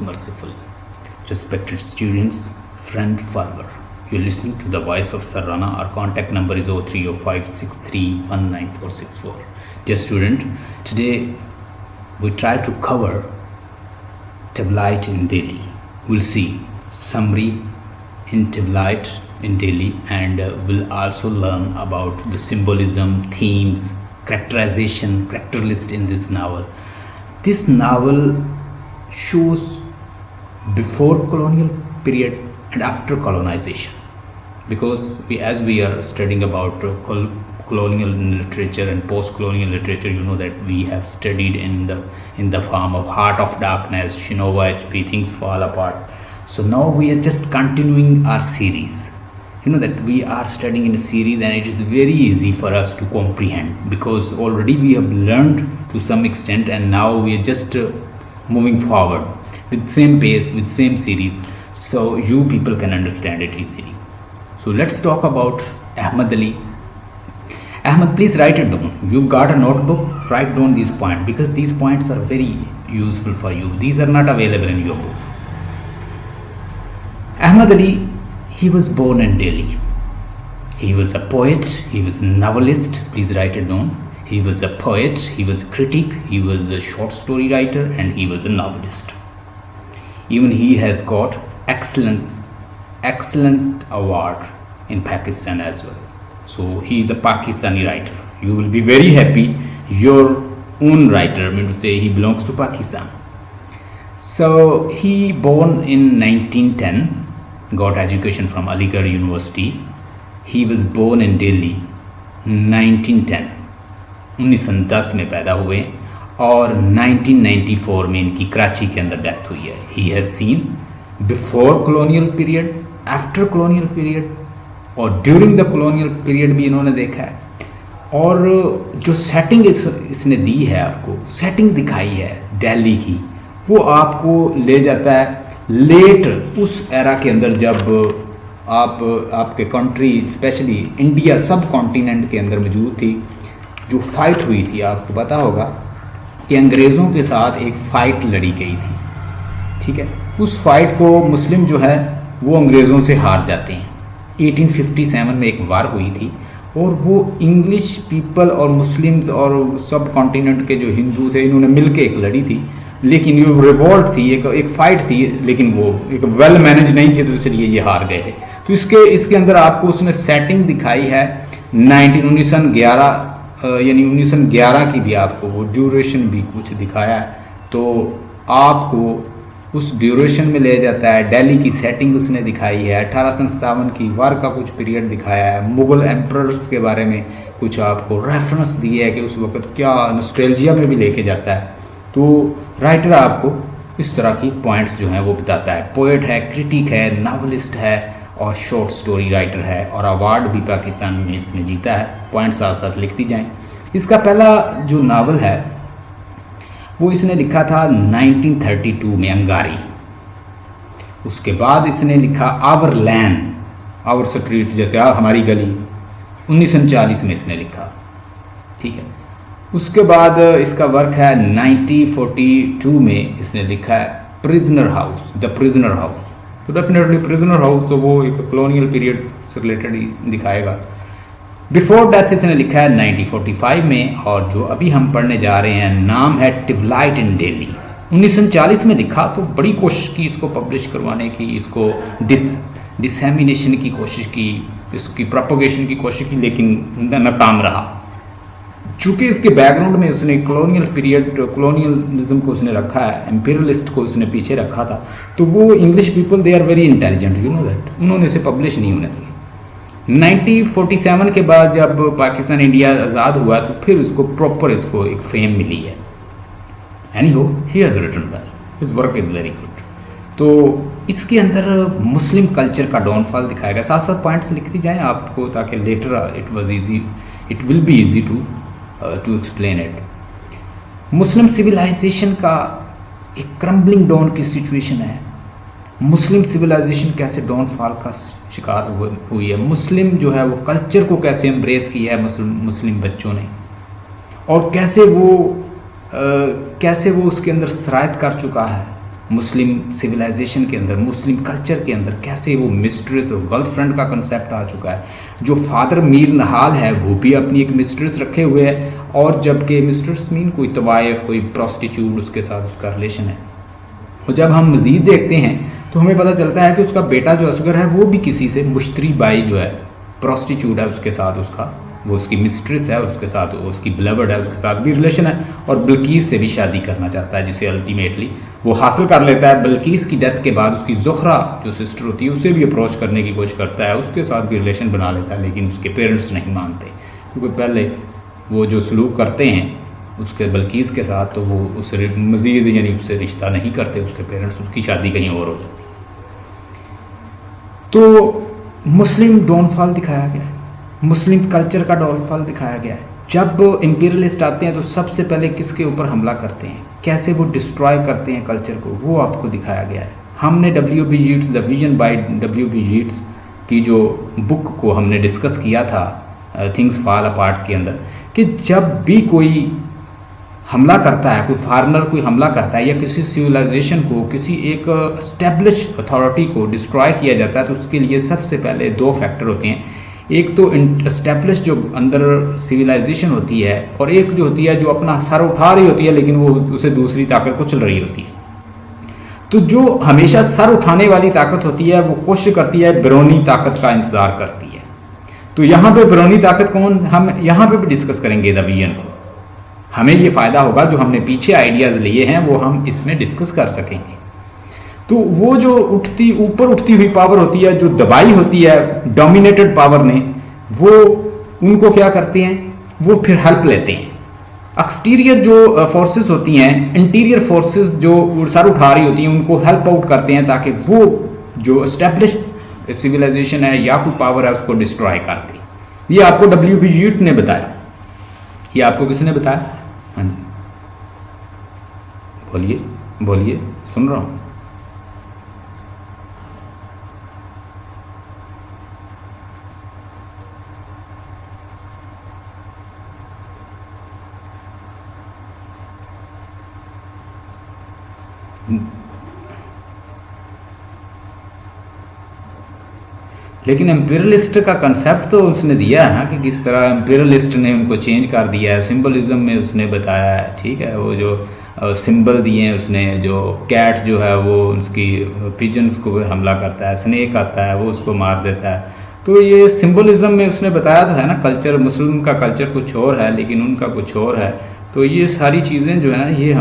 Merciful. Respected students, friend, follower. You're listening to the voice of Sarana. Our contact number is 0305631964. Dear student, today we try to cover Tablight in Delhi. We'll see summary in Tablight in Delhi, and we'll also learn about the symbolism, themes, characterization, character list in this novel. This novel shows before colonial period and after colonization, because as we are studying about colonial literature and post-colonial literature, you know that we have studied in the form of Heart of Darkness, Shinova HP, Things Fall Apart. So now we are just continuing our series. You know that we are studying in a series, and it is very easy for us to comprehend because already we have learned to some extent, and now we are just moving forward with same pace, with same series, so you people can understand it easily. So let's talk about Ahmad Ali. Ahmad, please write it down. You've got a notebook, write down these points, because these points are very useful for you. These are not available in your book. Ahmad Ali, he was born in Delhi. He was a poet, he was a novelist. Please write it down. He was a poet, he was a critic, he was a short story writer, and he was a novelist. Even he has got excellence award in Pakistan as well. So he is a Pakistani writer. You will be very happy. Your own writer, I mean to say, he belongs to Pakistan. So he born in 1910, got education from Aligarh University. He was born in Delhi 1910, 1910 में पैदा हुए, और 1994 में इनकी कराची के अंदर death हुई है. He has seen before colonial period, after colonial period और ड्यूरिंग द कॉलोनियल पीरियड भी इन्होंने देखा है. और जो सेटिंग इसने दी है, आपको सेटिंग दिखाई है दिल्ली की, वो आपको ले जाता है लेट उस एरा के अंदर जब आपके कंट्री स्पेशली इंडिया सब कॉन्टिनेंट के अंदर मौजूद थी. जो फाइट हुई थी, आपको पता होगा कि अंग्रेज़ों के साथ एक फ़ाइट लड़ी गई थी. ठीक है, उस फाइट को मुस्लिम जो है वो अंग्रेज़ों से हार जाते हैं. 1857 में एक वार हुई थी, और वो इंग्लिश पीपल और मुस्लिम्स और सब कॉन्टिनेंट के जो हिंदू थे, इन्होंने मिलके एक लड़ी थी. लेकिन ये रिवॉल्ट थी, एक फाइट थी, लेकिन वो एक वेल मैनेज नहीं थी, तो इसलिए ये हार गए थे. तो इसके अंदर आपको उसने सेटिंग दिखाई है 1911 यानी 1911 की भी आपको वो ड्यूरेशन भी कुछ दिखाया है. तो आपको उस ड्यूरेशन में ले जाता है. दिल्ली की सेटिंग उसने दिखाई है. 1857 की वार का कुछ पीरियड दिखाया है. मुग़ल एम्परर्स के बारे में कुछ आपको रेफरेंस दिए है कि उस वक्त क्या नॉस्टैल्जिया में भी लेके जाता है. तो राइटर आपको इस तरह की पॉइंट्स जो हैं वो बताता है. पोएट है, क्रिटिक है, नावलिस्ट है और शॉर्ट स्टोरी राइटर है, और अवार्ड भी पाकिस्तान में इसने जीता है. पॉइंट साथ साथ लिखती जाएं. इसका पहला जो नावल है वो इसने लिखा था 1932 में, अंगारी. उसके बाद इसने लिखा आवर लैंड, आवर स्ट्रीट, जैसे हमारी गली, 1939 में इसने लिखा. ठीक है. उसके बाद इसका वर्क है 1942 में इसने लिखा है prisoner house, the prisoner house. तो डेफिनेटली प्रिजनर हाउस तो वो एक कॉलोनियल पीरियड से रिलेटेड ही दिखाएगा. बिफोर डेथ इसने लिखा है 1945 में, और जो अभी हम पढ़ने जा रहे हैं नाम है टिबलाइट इन दिल्ली. 1940 में लिखा, तो बड़ी कोशिश की इसको पब्लिश करवाने की, इसको डिसएमिनेशन की कोशिश की, इसकी प्रोपोगेशन की कोशिश की, लेकिन नाकाम रहा. चूँकि इसके बैकग्राउंड में उसने कॉलोनियल पीरियड, कॉलोनियलिज्म को उसने रखा है, एम्पीरियलिस्ट को उसने पीछे रखा था, तो वो English people they are very intelligent, you know that, उन्होंने इसे पब्लिश नहीं होने दिया. 1947 के बाद जब पाकिस्तान इंडिया आज़ाद हुआ, तो फिर इसको प्रॉपर इसको एक फेम मिली है. Anyhow, he has written well, his work is very good. तो इसके अंदर मुस्लिम कल्चर का डाउनफॉल दिखाएगा. साथ साथ पॉइंट्स लिखती जाएं आपको, ताकि later it will be easy to explain it. Muslim civilisation का एक क्रम्बलिंग डाउन की सिचुएशन है. मुस्लिम सिविलाइजेशन कैसे डाउनफॉल का शिकार हुई है. मुस्लिम जो है वो कल्चर को कैसे एम्ब्रेस किया है मुस्लिम बच्चों ने, और कैसे वो उसके अंदर सरायत कर चुका है मुस्लिम सिविलाइजेशन के अंदर, मुस्लिम कल्चर के अंदर कैसे वो मिस्ट्रेस और गर्लफ्रेंड का कंसेप्ट आ चुका है। जो फादर मीर नहाल है वो भी अपनी एक मिस्ट्रेस रखे हुए है, और जबकि मिस्ट्रेस मीन कोई तवाइफ, कोई प्रोस्टिट्यूट, उसके साथ उसका रिलेशन है। और जब हम मज़ीद देखते हैं तो हमें पता चलता है कि उसका बेटा जो असगर है वो भी किसी से, मुश्तरी बाई जो है प्रोस्टिट्यूट है, उसके साथ उसका, वो उसकी मिस्ट्रेस है और उसके साथ वो उसकी बिलवर्ड है, उसके साथ भी रिलेशन है, और बिल्कीस से भी शादी करना चाहता है, जिसे अल्टीमेटली वो हासिल कर लेता है। बिल्कीस की डेथ के बाद उसकी ज़ुहरा जो सिस्टर होती है उसे भी अप्रोच करने की कोशिश करता है, उसके साथ भी रिलेशन बना लेता है, लेकिन उसके पेरेंट्स नहीं मानते, क्योंकि पहले वो जो सलूक करते हैं उसके बिल्कीस के साथ, तो वो उससे मज़ीद यानी उससे रिश्ता नहीं करते उसके पेरेंट्स, उसकी शादी कहीं और हो जाती। तो मुस्लिम डाउनफॉल दिखाया गया है, मुस्लिम कल्चर का डाउनफॉल दिखाया गया है। जब इंपीरियलिस्ट आते हैं तो सबसे पहले किसके ऊपर हमला करते हैं, कैसे वो डिस्ट्रॉय करते हैं कल्चर को, वो आपको दिखाया गया है। हमने W.B. Yeats, the vision bye W.B. Yeats की जो बुक को हमने डिस्कस किया था थिंग्स फॉल अपार्ट के अंदर, कि जब भी कोई हमला करता है, कोई फॉरेनर कोई हमला करता है, या किसी सिविलाइजेशन को, किसी एक एस्टेब्लिश अथॉरिटी को डिस्ट्रॉय किया जाता है, तो उसके लिए सबसे पहले दो फैक्टर होते हैं। एक तो एस्टेब्लिश जो अंदर सिविलाइजेशन होती है, और एक जो होती है जो अपना सर उठा रही होती है लेकिन वो उसे दूसरी ताकत कुचल रही होती है। तो जो हमेशा सर उठाने वाली ताकत होती है वो कोशिश करती है बैरूनी ताकत का इंतजार करती है। तो यहाँ पे बैरूनी ताकत कौन, हम यहाँ पे भी डिस्कस करेंगे द विजन को। हमें ये फायदा होगा जो हमने पीछे आइडियाज लिए हैं वो हम इसमें डिस्कस कर सकेंगे। तो वो जो ऊपर उठती हुई पावर होती है, जो दबाई होती है डोमिनेटेड पावर ने, वो उनको क्या करते हैं, वो फिर हेल्प लेते हैं। एक्सटीरियर जो फोर्सेस होती हैं, इंटीरियर फोर्सेस जो सर उठा रही होती हैं, उनको हेल्प आउट करते हैं ताकि वो जो एस्टेब्लिश सिविलाइजेशन है या कोई पावर है उसको डिस्ट्रॉय कर दे। ये आपको W.B. Yeats ने बताया। ये आपको किसने बताया? हाँ जी, बोलिए बोलिए, सुन रहा हूं। लेकिन एम्पीरियलिस्ट का कंसेप्ट तो उसने दिया है ना, कि किस तरह एम्पीरियलिस्ट ने उनको चेंज कर दिया है, सिंबलिज्म में उसने बताया है। ठीक है, वो जो सिंबल दिए हैं उसने, जो कैट जो है वो उसकी पिजन्स को हमला करता है, स्नेक आता है वो उसको मार देता है। तो ये सिंबलिज्म में उसने बताया तो है ना, कल्चर मुस्लिम का कल्चर कुछ और है लेकिन उनका कुछ और है। तो ये सारी चीज़ें जो है ना, ये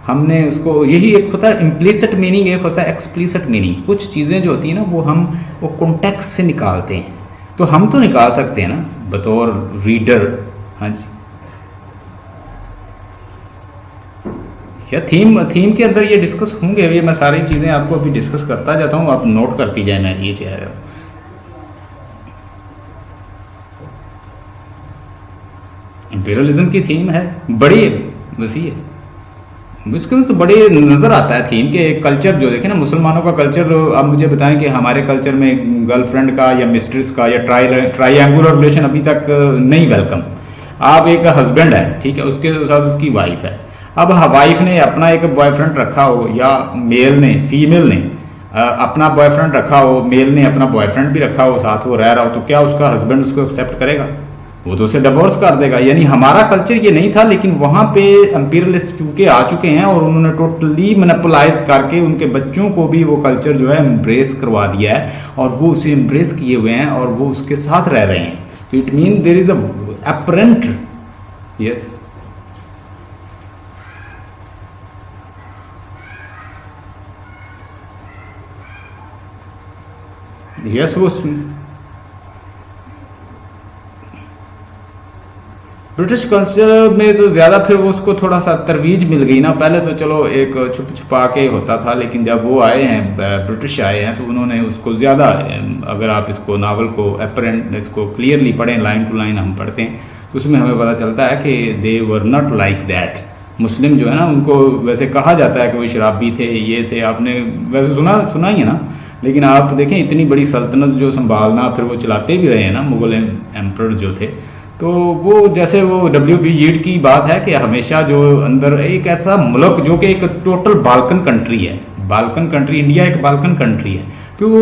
हमने उसको, यही एक होता है इम्प्लिसिट मीनिंग, एक होता है एक्सप्लिसिट मीनिंग। कुछ चीज़ें जो होती हैं ना वो कॉन्टेक्स्ट से निकालते हैं। तो हम तो निकाल सकते हैं ना बतौर रीडर। हाँ जी, या थीम के अंदर ये डिस्कस होंगे, ये मैं सारी चीज़ें आपको अभी डिस्कस करता जाता हूँ, आप नोट करती जाए ना ये चीज़। इंपीरियलिज्म की थीम है, बड़ी वसी है, इसके तो बड़े नज़र आता है थीम के। कल्चर जो देखें ना, मुसलमानों का कल्चर, आप मुझे बताएं कि हमारे कल्चर में गर्लफ्रेंड का या मिस्ट्रेस का या ट्रायंगुलर रिलेशन अभी तक नहीं वेलकम। आप एक हस्बैंड है, ठीक है, उसके साथ उसकी वाइफ है। अब वाइफ ने अपना एक बॉयफ्रेंड रखा हो, या फीमेल ने अपना बॉयफ्रेंड रखा हो, मेल ने अपना बॉयफ्रेंड भी रखा हो, साथ वो रह रहा हो, तो क्या उसका हस्बैंड उसको एक्सेप्ट करेगा? वो तो उसे डिवोर्स कर देगा। यानी हमारा कल्चर ये नहीं था, लेकिन वहां पे एम्पीरियलिस्ट चूंकि आ चुके हैं और उन्होंने टोटली मोनोपोलाइज करके उनके बच्चों को भी वो कल्चर जो है एम्ब्रेस करवा दिया है, और वो उसे एम्ब्रेस किए हुए हैं और वो उसके साथ रह रहे हैं। तो it mean there is a apparent, yes, yes, वो ब्रिटिश कल्चर में तो ज़्यादा फिर वो उसको थोड़ा सा तरवीज मिल गई ना। पहले तो चलो एक छुप छुपा के होता था, लेकिन जब वो आए हैं, ब्रिटिश आए हैं, तो उन्होंने उसको ज़्यादा, अगर आप इसको नावल को अपरेंट इसको क्लियरली पढ़ें, लाइन टू लाइन हम पढ़ते हैं, तो उसमें हमें पता चलता है कि दे वर नॉट लाइक दैट। मुस्लिम जो है ना, उनको वैसे कहा जाता है कि वो शराबी थे, ये थे, आपने वैसे सुना ही है ना। लेकिन आप देखें इतनी बड़ी सल्तनत जो संभालना, फिर वो चलाते भी रहे हैं ना, मुगल एम्परर जो थे। तो वो जैसे वो W.B. Yeats की बात है कि हमेशा जो अंदर एक ऐसा मुल्क जो कि एक टोटल बाल्कन कंट्री है, बाल्कन कंट्री, इंडिया एक बाल्कन कंट्री है कि वो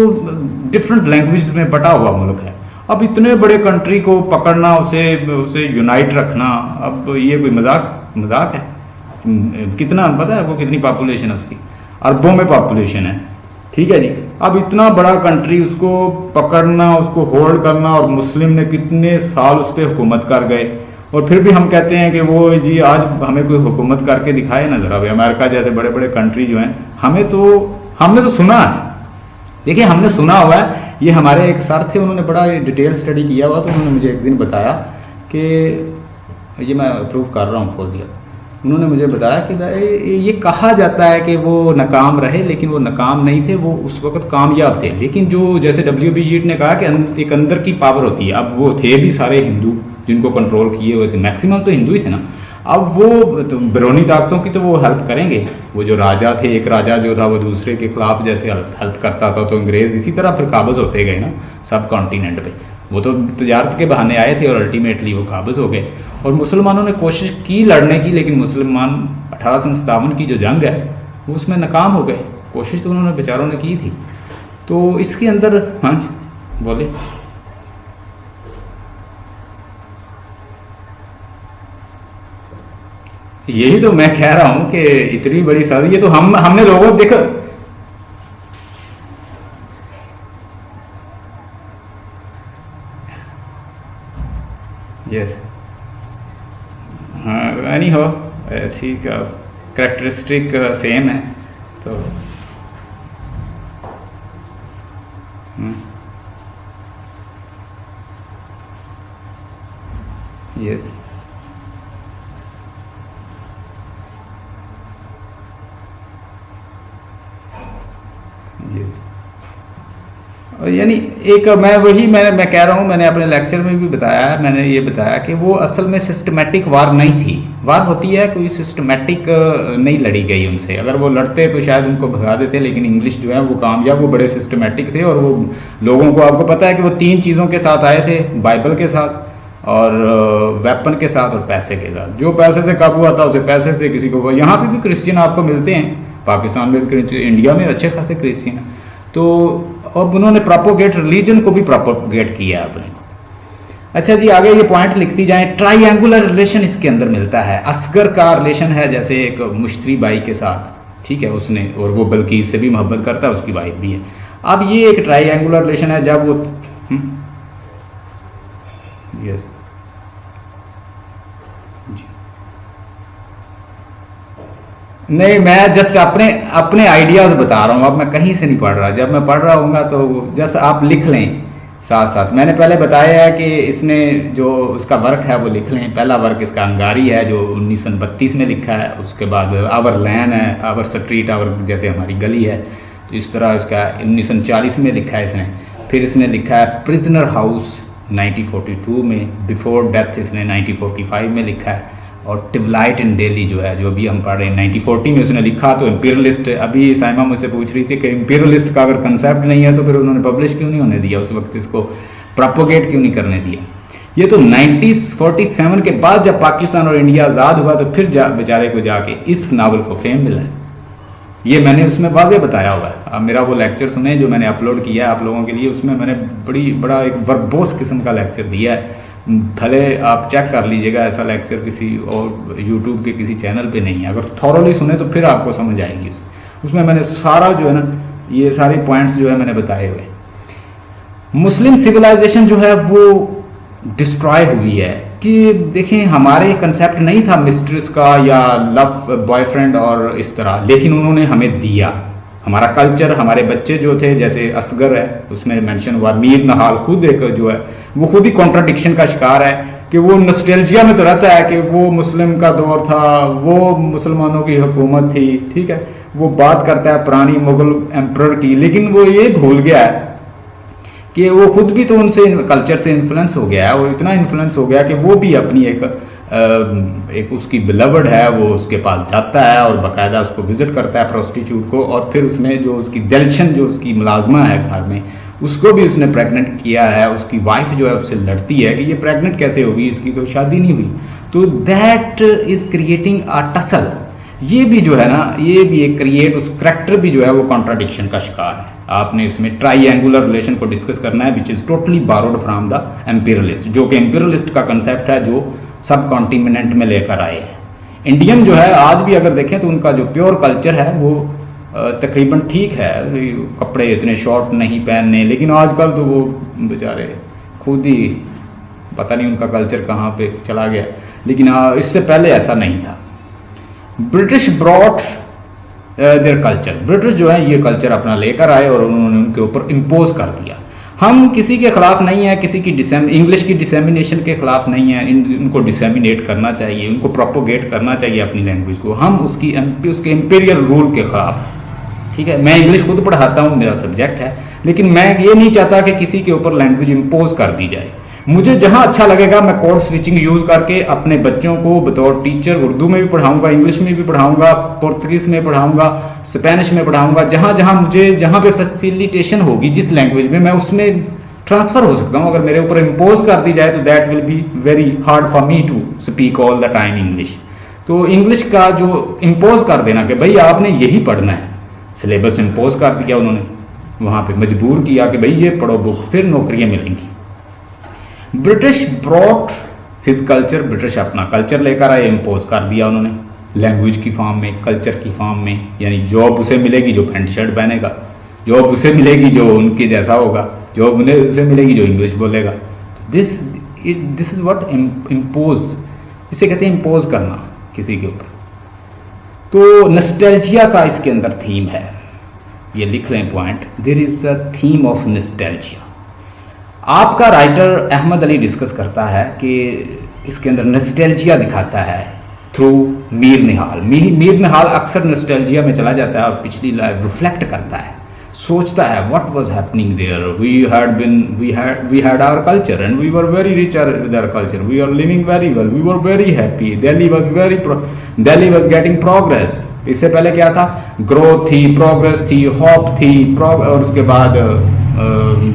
डिफरेंट लैंग्वेज में बटा हुआ मुल्क है। अब इतने बड़े कंट्री को पकड़ना, उसे उसे यूनाइट रखना, अब ये कोई मजाक है? कितना पता है वो कितनी पॉपुलेशन है उसकी? अरबों में पॉपुलेशन है, ठीक है जी। अब इतना बड़ा कंट्री, उसको पकड़ना, उसको होल्ड करना, और मुस्लिम ने कितने साल उस पर हुकूमत कर गए, और फिर भी हम कहते हैं कि वो जी आज हमें कोई हुकूमत करके दिखाए ना जरा। अमेरिका जैसे बड़े बड़े कंट्री जो हैं, हमने तो सुना है, देखिए हमने सुना हुआ है। ये हमारे एक सर थे, उन्होंने बड़ा डिटेल स्टडी किया हुआ, तो उन्होंने मुझे एक दिन बताया कि ये मैं अप्रूव कर रहा हूँ फौजिया, उन्होंने मुझे बताया कि ये कहा जाता है कि वो नाकाम रहे, लेकिन वो नाकाम नहीं थे, वो उस वक्त कामयाब थे। लेकिन जो जैसे WB जीट ने कहा कि एक अंदर की पावर होती है, अब वो थे भी सारे हिंदू जिनको कंट्रोल किए हुए थे, मैक्सिमम तो हिंदू ही थे ना। अब वो तो बैरूनी ताकतों की तो वो हेल्प करेंगे, वो जो राजा थे, एक राजा जो था वो दूसरे के खिलाफ जैसे हेल्प करता था, तो अंग्रेज इसी तरह फिर काबज होते गए ना सब कॉन्टिनेंट पे। वो तो तजारत के बहाने आए थे और अल्टीमेटली वो काबज हो गए। और मुसलमानों ने कोशिश की लड़ने की, लेकिन मुसलमान 1857 की जो जंग है वो उसमें नाकाम हो गए। कोशिश तो उन्होंने बेचारों ने की थी। तो इसके अंदर, हाँ जी बोले। यही तो मैं कह रहा हूं कि इतनी बड़ी सारी, ये तो हमने लोगों देखो, यस हाँ एनी हो ठीक, करेक्टरिस्टिक सेम है तो यस यानी एक मैं कह रहा हूँ, मैंने अपने लेक्चर में भी बताया, मैंने ये बताया कि वो असल में सिस्टमेटिक वार नहीं थी। वार होती है कोई सिस्टमेटिक नहीं लड़ी गई उनसे, अगर वो लड़ते तो शायद उनको भगा देते, लेकिन इंग्लिश जो है वो कामयाब, वो बड़े सिस्टमेटिक थे। और वो लोगों को, आपको पता है कि वो 3 चीज़ों के साथ आए थे, बाइबल के साथ और वेपन के साथ और पैसे के साथ। जो पैसे से काबू आता उसे पैसे से, किसी को, यहाँ पे भी क्रिश्चियन आपको मिलते हैं, पाकिस्तान में, इंडिया में अच्छे खासे क्रिश्चियन। तो अब उन्होंने प्रोपोगेट, रिलीजन को भी प्रोपोगेट किया अपने। अच्छा जी, आगे ये पॉइंट लिखती जाए। ट्राइंगुलर रिलेशन इसके अंदर मिलता है। असगर का रिलेशन है जैसे एक मुश्तरी बाई के साथ, ठीक है, उसने, और वो बल्कीस से भी मोहब्बत करता है, उसकी वाइफ भी है। अब ये एक ट्राइंगुलर रिलेशन है जब वो यस नहीं, मैं जस्ट अपने आइडियाज बता रहा हूँ, अब मैं कहीं से नहीं पढ़ रहा। जब मैं पढ़ रहा हूँगा तो जस्ट आप लिख लें साथ साथ। मैंने पहले बताया है कि इसने जो उसका वर्क है वो लिख लें। पहला वर्क इसका अंगारी है जो 1932 में लिखा है। उसके बाद आवर लैन है, आवर स्ट्रीट, आवर जैसे हमारी गली है, तो इस तरह इसका 1940 में लिखा है इसने। फिर इसने लिखा है प्रिजनर हाउस 1942 में, बिफोर डेथ इसने 1945 में लिखा है। और टिवलाइट इन डेली जो है, जो अभी हम पढ़ रहे हैं, 1940 में उसने लिखा। तो इम्पीरियलिस्ट, अभी साइमा मुझसे पूछ रही थी कि इम्पीरियलिस्ट का अगर कंसेप्ट नहीं है तो फिर उन्होंने पब्लिश क्यों नहीं होने दिया उस वक्त, इसको प्रोपोगेट क्यों नहीं करने दिया। ये तो 1947 के बाद जब पाकिस्तान और इंडिया आज़ाद हुआ तो फिर बेचारे को जाके इस नावल को फेम मिला है। ये मैंने उसमें वाज़े बताया हुआ है। अब मेरा वो लेक्चर सुने जो मैंने अपलोड किया है आप लोगों के लिए, उसमें मैंने बड़ा एक वर्बोस किस्म का लेक्चर दिया है। भले आप चेक कर लीजिएगा, ऐसा लेक्चर किसी और यूट्यूब के किसी चैनल पे नहीं है। अगर थॉरोली सुने तो फिर आपको समझ आएगी। उसमें मैंने सारा जो है ना, ये सारे पॉइंट्स जो है मैंने बताए हुए। मुस्लिम सिविलाइजेशन जो है वो डिस्ट्रॉय हुई है कि देखें, हमारे कंसेप्ट नहीं था मिस्ट्रेस का या लव बॉयफ्रेंड और इस तरह, लेकिन उन्होंने हमें दिया। हमारा कल्चर, हमारे बच्चे जो थे, जैसे असगर है उसमें मेंशन हुआ, मीर नहाल खुद एक जो है वो खुद ही कॉन्ट्राडिक्शन का शिकार है कि वो नॉस्टैल्जिया में तो रहता है कि वो मुस्लिम का दौर था, वो मुसलमानों की हुकूमत थी, ठीक है, वो बात करता है पुरानी मुगल एम्परर की, लेकिन वो ये भूल गया है कि वो खुद भी तो उनसे कल्चर से इन्फ्लुएंस हो गया है। वो इतना इन्फ्लुएंस हो गया कि वो भी अपनी एक उसकी बिलवर्ड है, वो उसके पास जाता है और बाकायदा उसको विजिट करता है, प्रोस्टिट्यूट को, और फिर उसमें जो उसकी दिलशन, जो उसकी मुलाजमा है घर में, उसको भी उसने प्रेग्नेंट किया है। उसकी वाइफ जो है उससे लड़ती है कि ये प्रेग्नेंट कैसे होगी, इसकी तो शादी नहीं हुई। तो that is creating a tussle ये भी जो है ना, ये भी एक क्रिएट, उस करेक्टर भी जो है वो कॉन्ट्राडिक्शन का शिकार है। आपने इसमें ट्राइएंगुलर रिलेशन को डिस्कस करना है which is totally borrowed from the imperialist, जो कि एम्पीरियलिस्ट का कंसेप्ट है जो सब कॉन्टिनेंट में लेकर आए हैं। इंडियन जो है आज भी अगर देखें तो उनका जो प्योर कल्चर है वो तकरीबन ठीक है, कपड़े इतने शॉर्ट नहीं पहनने, लेकिन आजकल तो वो बेचारे खुद ही पता नहीं उनका कल्चर कहाँ पे चला गया, लेकिन इससे पहले ऐसा नहीं था। British brought their culture, British जो है ये कल्चर अपना लेकर आए और उन्होंने उनके ऊपर इम्पोज कर दिया। हम किसी के खिलाफ नहीं है, किसी की इंग्लिश की डिसेमिनेशन के खिलाफ नहीं है, उनको डिसेमिनेट करना चाहिए, उनको प्रोपोगेट करना चाहिए अपनी लैंग्वेज को। हम उसके इंपीरियल रूल के खिलाफ, ठीक है। मैं इंग्लिश खुद पढ़ाता हूँ, मेरा सब्जेक्ट है, लेकिन मैं ये नहीं चाहता कि किसी के ऊपर लैंग्वेज इम्पोज कर दी जाए। मुझे जहां अच्छा लगेगा मैं कोड स्विचिंग यूज करके अपने बच्चों को बतौर टीचर उर्दू में भी पढ़ाऊंगा, इंग्लिश में भी पढ़ाऊंगा, पुर्तगीज में पढ़ाऊंगा, स्पेनिश में पढ़ाऊंगा। जहां पे फैसिलिटेशन होगी जिस लैंग्वेज में, मैं उसमें ट्रांसफर हो सकता हूं। अगर मेरे ऊपर इम्पोज कर दी जाए तो that will be very hard for me to speak all the time English. तो इंग्लिश का जो इम्पोज कर देना कि भाई आपने यही पढ़ना है, सिलेबस इम्पोज कर दिया उन्होंने, वहां पे मजबूर किया कि भाई ये पढ़ो बुक, फिर नौकरियां मिलेंगी। British brought his culture, British अपना कल्चर लेकर आए, इम्पोज कर दिया उन्होंने लैंग्वेज की फॉर्म में, कल्चर की फॉर्म में। यानी जॉब उसे मिलेगी जो पैंट शर्ट पहनेगा, जॉब उसे मिलेगी जो उनके जैसा होगा, जॉब उसे मिलेगी जो इंग्लिश बोलेगा। दिस इज व्हाट इम्पोज, इसे कहते हैं इम्पोज करना किसी के ऊपर। तो नॉस्टैल्जिया का इसके अंदर थीम है, ये लिख लें point, there is a theme of nostalgia. आपका राइटर अहमद अली डिस्कस करता है कि इसके अंदर नॉस्टैल्जिया दिखाता है थ्रू मीर निहाल। मीर निहाल अक्सर नॉस्टैल्जिया में चला जाता है और पिछली लाइफ रिफ्लेक्ट करता है, सोचता है what was happening there, we had our culture and we were very rich with our culture, we are living very well, we were very happy, Delhi was getting progress. इससे पहले क्या था, ग्रोथ थी, progress थी, होप थी, और उसके बाद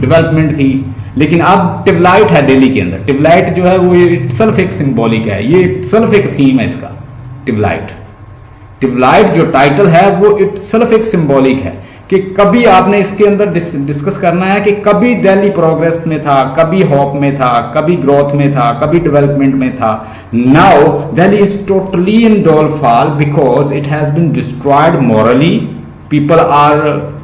डेवलपमेंट थी। लेकिन अब टिवलाइट है दिल्ली के अंदर। टिवलाइट जो है वो इटसेल्फ एक सिंबॉलिक है, ये इटसेल्फ एक थीम है इसका। टिवलाइट जो टाइटल है वो इटसेल्फ एक सिंबॉलिक है कि कभी आपने इसके अंदर डिस्कस करना है कि कभी दिल्ली प्रोग्रेस में था, कभी होप में था, कभी ग्रोथ में था, कभी डेवलपमेंट में था। Now Delhi is totally in downfall because it has been destroyed morally. People are,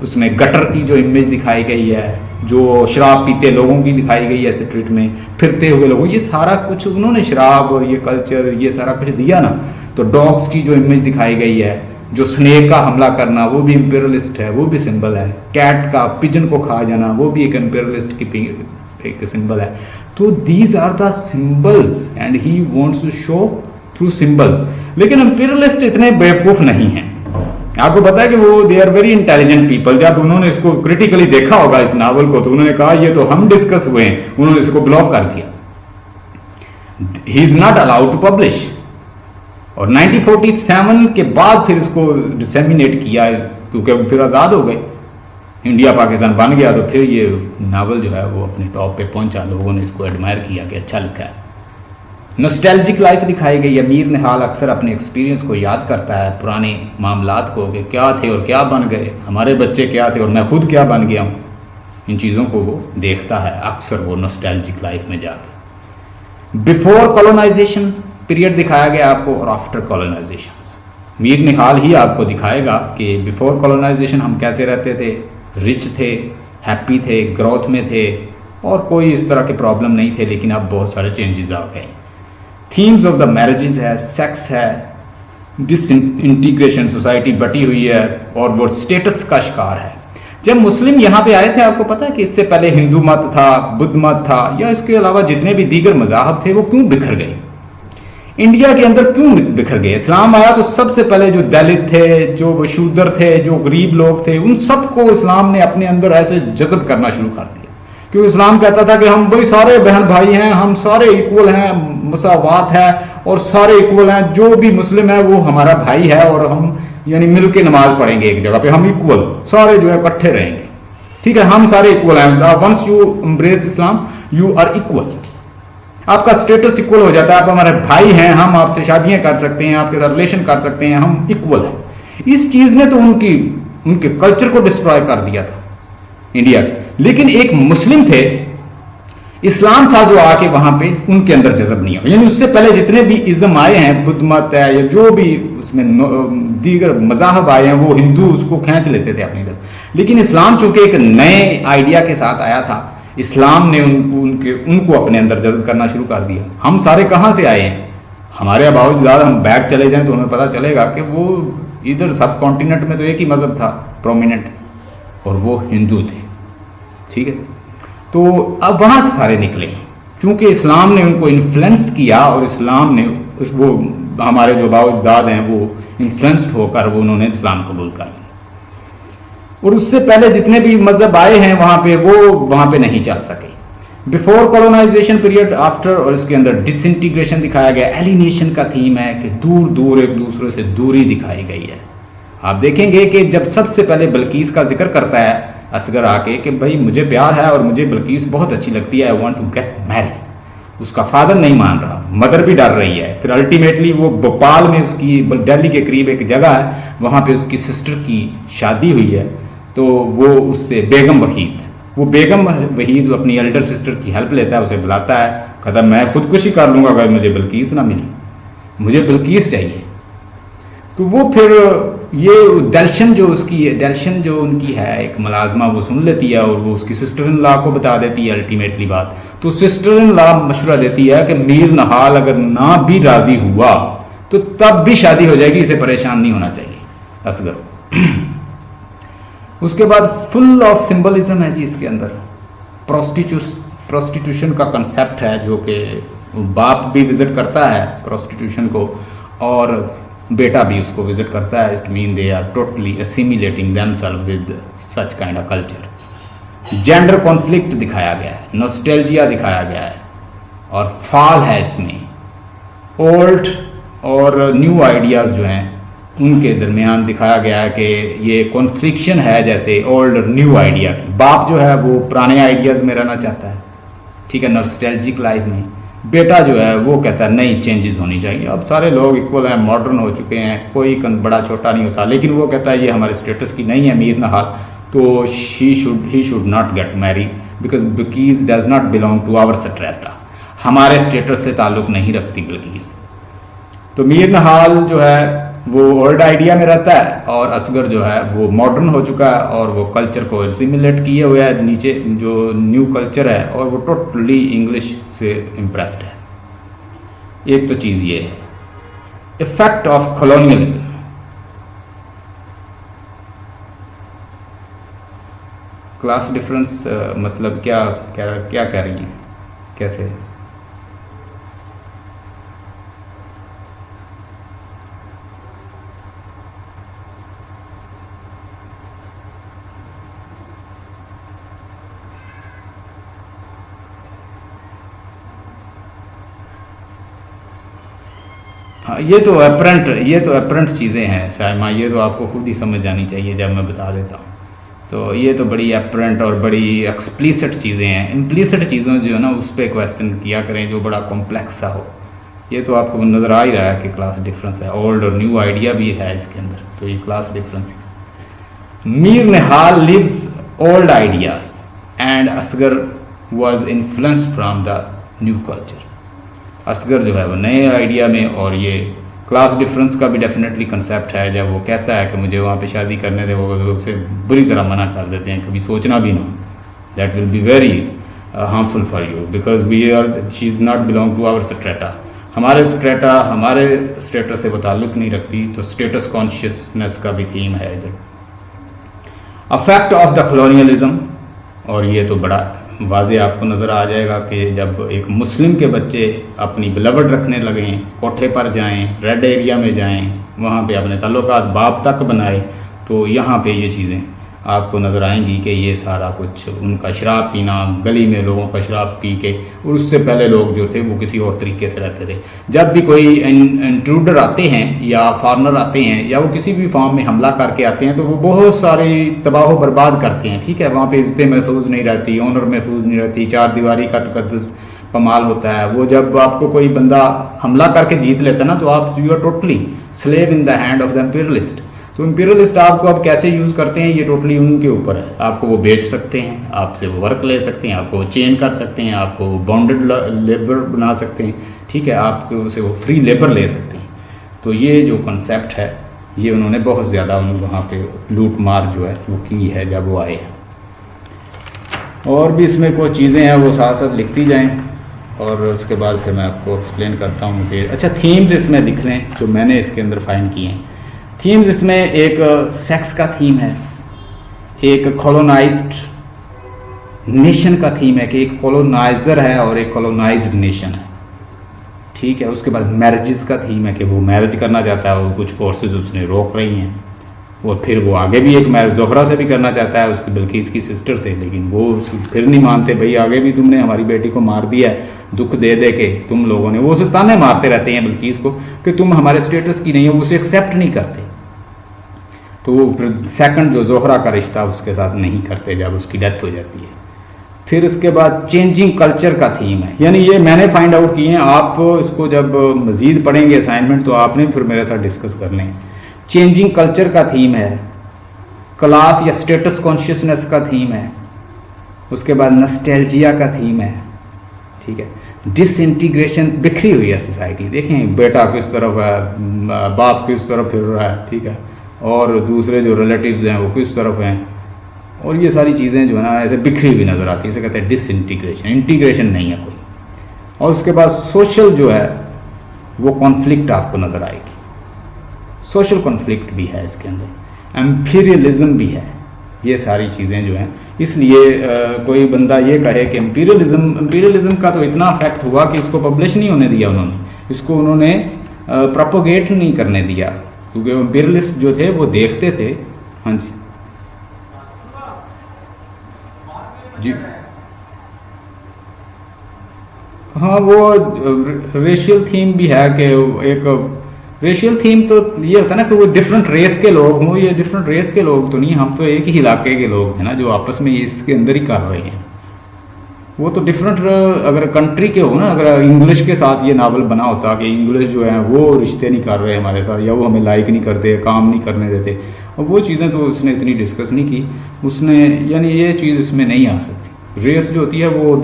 उसमें गटर की जो इमेज दिखाई गई है, जो शराब पीते लोगों की दिखाई गई है स्ट्रीट में फिरते हुए लोगों, ये सारा कुछ उन्होंने शराब और ये कल्चर ये सारा कुछ दिया ना। तो डॉग्स की जो इमेज दिखाई गई है, जो स्नेक का हमला करना वो भी इंपीरियलिस्ट है, वो भी सिंबल है। कैट का पिजन को खा जाना वो भी एक इंपीरियलिस्ट की एक सिंबल है। तो these are the symbols and he wants to show through symbols. लेकिन इंपीरियलिस्ट इतने बेवकूफ नहीं है। आपको पता है कि वो they are very intelligent people. जब उन्होंने इसको क्रिटिकली देखा होगा इस नावल को, तो उन्होंने कहा ये तो हम डिस्कस हुए हैं, उन्होंने इसको ब्लॉक कर दिया। He is not allowed to publish. और 1947 के बाद फिर इसको डिसेमिनेट किया, क्योंकि फिर आज़ाद हो गए, इंडिया पाकिस्तान बन गया, तो फिर ये नावल जो है वो अपने टॉप पे पहुंचा, लोगों ने इसको एडमायर किया कि अच्छा लिखा है। नॉस्टैल्जिक लाइफ दिखाई गई है। मीर निहाल अक्सर अपने एक्सपीरियंस को याद करता है, पुराने मामलात को, कि क्या थे और क्या बन गए, हमारे बच्चे क्या थे और मैं खुद क्या बन गया हूँ। इन चीज़ों को वो देखता है अक्सर वो नॉस्टैल्जिक लाइफ में जाके। बिफोर कॉलोनाइजेशन पीरियड दिखाया गया आपको और आफ्टर कॉलोनाइजेशन। मीर निहाल ही आपको दिखाएगा कि बिफोर कॉलोनाइजेशन हम कैसे रहते थे, रिच थे, हैप्पी थे, ग्रोथ में थे और कोई इस तरह के प्रॉब्लम नहीं थे। लेकिन अब बहुत सारे चेंजेस आ गए। थीम्स ऑफ द मैरिजेस है, सेक्स है, डिसइंटीग्रेशन, सोसाइटी बटी हुई है और वो स्टेटस का शिकार है। जब मुस्लिम यहाँ पे आए थे, आपको पता है कि इससे पहले हिंदू मत था, बुद्ध मत था, या इसके अलावा जितने भी दीगर मज़ाहब थे वो क्यों बिखर गए, इंडिया के अंदर क्यों बिखर गए। इस्लाम आया तो सबसे पहले जो दलित थे, जो शूद्र थे, जो गरीब लोग थे, उन सबको इस्लाम ने अपने अंदर ऐसे जज्ब करना शुरू कर दिया। क्योंकि इस्लाम कहता था कि हम भाई सारे बहन भाई हैं, हम सारे इक्वल हैं, मसावात है और सारे इक्वल हैं, जो भी मुस्लिम है वो हमारा भाई है और हम यानी मिल के नमाज पढ़ेंगे एक जगह पे, हम इक्वल सारे जो है इकट्ठे रहेंगे, ठीक है, हम सारे इक्वल हैं। Once you embrace Islam you are equal. आपका स्टेटस इक्वल हो जाता है, आप हमारे भाई हैं, हम आपसे शादियां कर सकते हैं, आपके साथ रिलेशन कर सकते हैं, हम इक्वल हैं। इस चीज ने तो उनके कल्चर को डिस्ट्रॉय कर दिया था इंडिया के। लेकिन एक मुस्लिम थे, इस्लाम था जो आके वहां पे उनके अंदर जज्ब नहीं हुआ। यानी उससे पहले जितने भी इज्म आए हैं, बुद्ध मत है या जो भी उसमें दीगर मजाहब आए हैं, वो हिंदू उसको खींच लेते थे अपनी तरफ। लेकिन इस्लाम चूंकि एक नए आइडिया के साथ आया था, इस्लाम ने उनको अपने अंदर जज्ब करना शुरू कर दिया। हम सारे कहां से आए हैं? हमारे अबाउजदाद हम बैक चले जाएं तो हमें पता चलेगा कि वो इधर सब कॉन्टिनेंट में तो एक ही मजहब था प्रोमिनेंट, और वो हिंदू थे। ठीक है, तो अब वहां से सारे निकले, चूंकि इस्लाम ने उनको इन्फ्लुएंस किया और इस्लाम ने वो हमारे जो बाउजदाद हैं वो इन्फ्लुएंस्ड होकर वो उन्होंने इस्लाम कबूल कर लिया। और उससे पहले जितने भी मजहब आए हैं वहां पे वो वहां पे नहीं चल सके। बिफोर कॉलोनाइजेशन पीरियड, आफ्टर, और इसके अंदर डिसइंटीग्रेशन दिखाया गया, एलिनेशन का थीम है कि दूर दूर एक दूसरे से दूरी दिखाई गई है। आप देखेंगे कि जब सबसे पहले बल्कीस का जिक्र करता है असगर आके कि भाई मुझे प्यार है और मुझे बल्कीस बहुत अच्छी लगती है, I want to get married, उसका फादर नहीं मान रहा, मदर भी डर रही है। फिर अल्टीमेटली वो भोपाल में, उसकी दिल्ली के करीब एक जगह है, वहां पे उसकी सिस्टर की शादी हुई है, तो वो उससे बेगम वहीद, वो बेगम वहीद अपनी एल्डर सिस्टर की हेल्प लेता है, उसे बुलाता है, कहता मैं खुदकुशी कर लूंगा अगर मुझे बल्कीस ना मिली, मुझे बल्कीस चाहिए। तो वो फिर ये दलशन जो उनकी है एक मुलाजमा, वो सुन लेती है और वो उसकी सिस्टर इन लॉ को बता देती है अल्टीमेटली बात। तो सिस्टर इन लॉ मशवरा देती है कि मीर नहाल अगर ना भी राजी हुआ तो तब भी शादी हो जाएगी, इसे परेशान नहीं होना चाहिए असगर। उसके बाद फुल ऑफ सिंबलिज्म है जी इसके अंदर। प्रोस्टिट्यूशन का कंसेप्ट है, जो कि बाप भी विजिट करता है प्रोस्टिट्यूशन को और बेटा भी उसको विजिट करता है। It mean they are totally assimilating themselves with such kind of culture. Gender conflict दिखाया गया है, नॉस्टैल्जिया दिखाया गया है, और फॉल है इसमें। ओल्ड और न्यू आइडियाज जो हैं उनके दरमियान दिखाया गया है कि ये कॉन्फ्लिक्शन है, जैसे ओल्ड और न्यू आइडिया की। बाप जो है वो पुराने आइडियाज में रहना चाहता है, ठीक है, नॉस्टैल्जिक लाइफ में। बेटा जो है वो कहता है नहीं, चेंजेस होनी चाहिए, अब सारे लोग इक्वल हैं, मॉडर्न हो चुके हैं, कोई बड़ा छोटा नहीं होता। लेकिन वो कहता है ये हमारे स्टेटस की नहीं है मीर नहाल, तो he should not get married because Balqis does not belong to our strata, हमारे स्टेटस से ताल्लुक नहीं रखती बल्कीस। तो मीर नहाल जो है वो ओल्ड आइडिया में रहता है और असगर जो है वो मॉडर्न हो चुका है और वो कल्चर को एसिमिलेट किए हुए है, नीचे जो न्यू कल्चर है, और वो टोटली इंग्लिश से इम्प्रेस्ड है। एक तो चीज ये है effect of colonialism. Class difference मतलब क्या कह रही है, कैसे? हाँ, ये तो अपरेंट चीज़ें हैं साइमा, ये तो आपको खुद ही समझ जानी चाहिए जब मैं बता देता हूँ। तो ये तो बड़ी अपरेंट और बड़ी एक्सप्लिसिट चीज़ें हैं। इम्प्लिसिट चीज़ों जो है ना उस पर क्वेश्चन किया करें जो बड़ा कॉम्प्लेक्स सा हो। ये तो आपको नज़र आ ही रहा है कि क्लास डिफरेंस है, ओल्ड और न्यू आइडिया भी है इसके अंदर, तो ये क्लास डिफरेंस है। Mir Nihal lives old ideas and Asghar was influenced from the new culture. Asghar जो है वो नए आइडिया में, और ये क्लास डिफरेंस का भी डेफिनेटली कंसेप्ट है। जब वो कहता है कि मुझे वहाँ पे शादी करने दे, वो उसे बुरी तरह मना कर देते हैं, कभी सोचना भी ना, that will be very harmful for you because she is not belong to our strata, हमारे स्टेटस से वो ताल्लुक नहीं रखती। तो स्टेटस कॉन्शियसनेस का भी थीम है इधर। अफेक्ट ऑफ द कॉलोनियलिज्म, और ये तो बड़ा वाज़े आपको नज़र आ जाएगा कि जब एक मुस्लिम के बच्चे अपनी बिलवड रखने लगें, कोठे पर जाएं, रेड एरिया में जाएं, वहाँ पे अपने ताल्लुकात बाप तक बनाए, तो यहाँ पे ये चीज़ें आपको नज़र आएंगी कि ये सारा कुछ उनका शराब पीना, गली में लोगों का शराब पी के, और उससे पहले लोग जो थे वो किसी और तरीके से रहते थे। जब भी कोई इंट्रूडर आते हैं या फॉरनर आते हैं या वो किसी भी फॉर्म में हमला करके आते हैं तो वो बहुत सारे तबाह बर्बाद करते हैं, ठीक है। वहाँ पे इज्जतें महफूज नहीं रहती, ऑनर महफूज नहीं रहती, चार दीवारी का तकद्दुस कमाल होता है वो, जब आपको कोई बंदा हमला करके जीत लेता है ना, तो आप you are totally slave in the hand of the imperialist. तो इम्पीरियलिस्ट आपको अब कैसे यूज़ करते हैं ये टोटली उनके ऊपर है। आपको वो बेच सकते हैं, आपसे वो वर्क ले सकते हैं, आपको चेन कर सकते हैं, आपको बॉन्डेड लेबर बना सकते हैं, ठीक है, आपको उसे वो फ्री लेबर ले सकते हैं। तो ये जो कॉन्सेप्ट है ये उन्होंने बहुत ज़्यादा वहाँ पे लूट मार जो है वो की है जब वो आए हैं। और भी इसमें कुछ चीज़ें हैं वो साथ साथ लिखती जाएं और उसके बाद फिर मैं आपको एक्सप्लेन करता हूँ। मुझे अच्छा थीम्स इसमें लिख लें जो मैंने इसके अंदर फाइंड किए हैं। थीम्स इसमें एक सेक्स का थीम है, एक कॉलोनाइज्ड नेशन का थीम है कि एक कॉलोनाइजर है और एक कॉलोनाइज्ड नेशन है, ठीक है। उसके बाद मैरिजेस का थीम है कि वो मैरिज करना चाहता है और कुछ फोर्सेस उसने रोक रही हैं, और फिर वो आगे भी एक मैरिज जोहरा से भी करना चाहता है, उसकी बिल्किस की सिस्टर से, लेकिन वो फिर नहीं मानते, भाई आगे भी तुमने हमारी बेटी को मार दिया है दुख दे दे के तुम लोगों ने। वो उसे ताने मारते रहते हैं बिल्किस को कि तुम हमारे स्टेटस की नहीं है, वो उसे एक्सेप्ट नहीं करते। तो वो फिर सेकंड जो जोहरा का रिश्ता उसके साथ नहीं करते जब उसकी डेथ हो जाती है। फिर इसके बाद चेंजिंग कल्चर का थीम है, यानी ये मैंने फाइंड आउट किए हैं, आप इसको जब मजीद पढ़ेंगे असाइनमेंट तो आपने फिर मेरे साथ डिस्कस करने हैं। चेंजिंग कल्चर का थीम है, क्लास या स्टेटस कॉन्शियसनेस का थीम है, उसके बाद नस्टैल्जिया का थीम है, ठीक है। डिसइंटीग्रेशन, बिखरी हुई है सोसाइटी, देखें बेटा किस तरफ है, बाप किस तरफ फिर रहा है, ठीक है, और दूसरे जो रिलेटिव्स हैं वो किस तरफ हैं, और ये सारी चीज़ें जो है ना ऐसे बिखरी हुई नज़र आती है, इसे कहते हैं डिसइंटीग्रेशन, इंटीग्रेशन नहीं है कोई। और उसके बाद सोशल जो है वो कॉन्फ्लिक्ट आपको नज़र आएगी, सोशल कॉन्फ्लिक्ट भी है इसके अंदर, एम्पीरियलिज्म भी है, ये सारी चीज़ें जो हैं। इसलिए कोई बंदा ये कहे कि एम्पीरियलिज्म का तो इतना इफेक्ट हुआ कि इसको पब्लिश नहीं होने दिया उन्होंने, इसको उन्होंने प्रोपोगेट नहीं करने दिया, क्योंकि एम्पीरियलिस्ट जो थे वो देखते थे। हाँ जी जी, हाँ वो रेशियल थीम भी है कि एक रेशियल थीम तो ये होता है ना कि वो डिफरेंट रेस के लोग हों, ये डिफरेंट रेस के लोग तो नहीं, हम तो एक ही इलाके के लोग हैं ना जो आपस में इसके अंदर ही कर रहे हैं। वो तो डिफरेंट अगर कंट्री के हो ना, अगर इंग्लिश के साथ ये नावल बना होता कि इंग्लिश जो है वो रिश्ते नहीं कर रहे हमारे साथ, या वो हमें लाइक नहीं करते, काम नहीं करने देते, और वो चीज़ें तो उसने इतनी डिस्कस नहीं की उसने, यानी ये चीज़ इसमें नहीं आ सकती। रेस जो होती है वो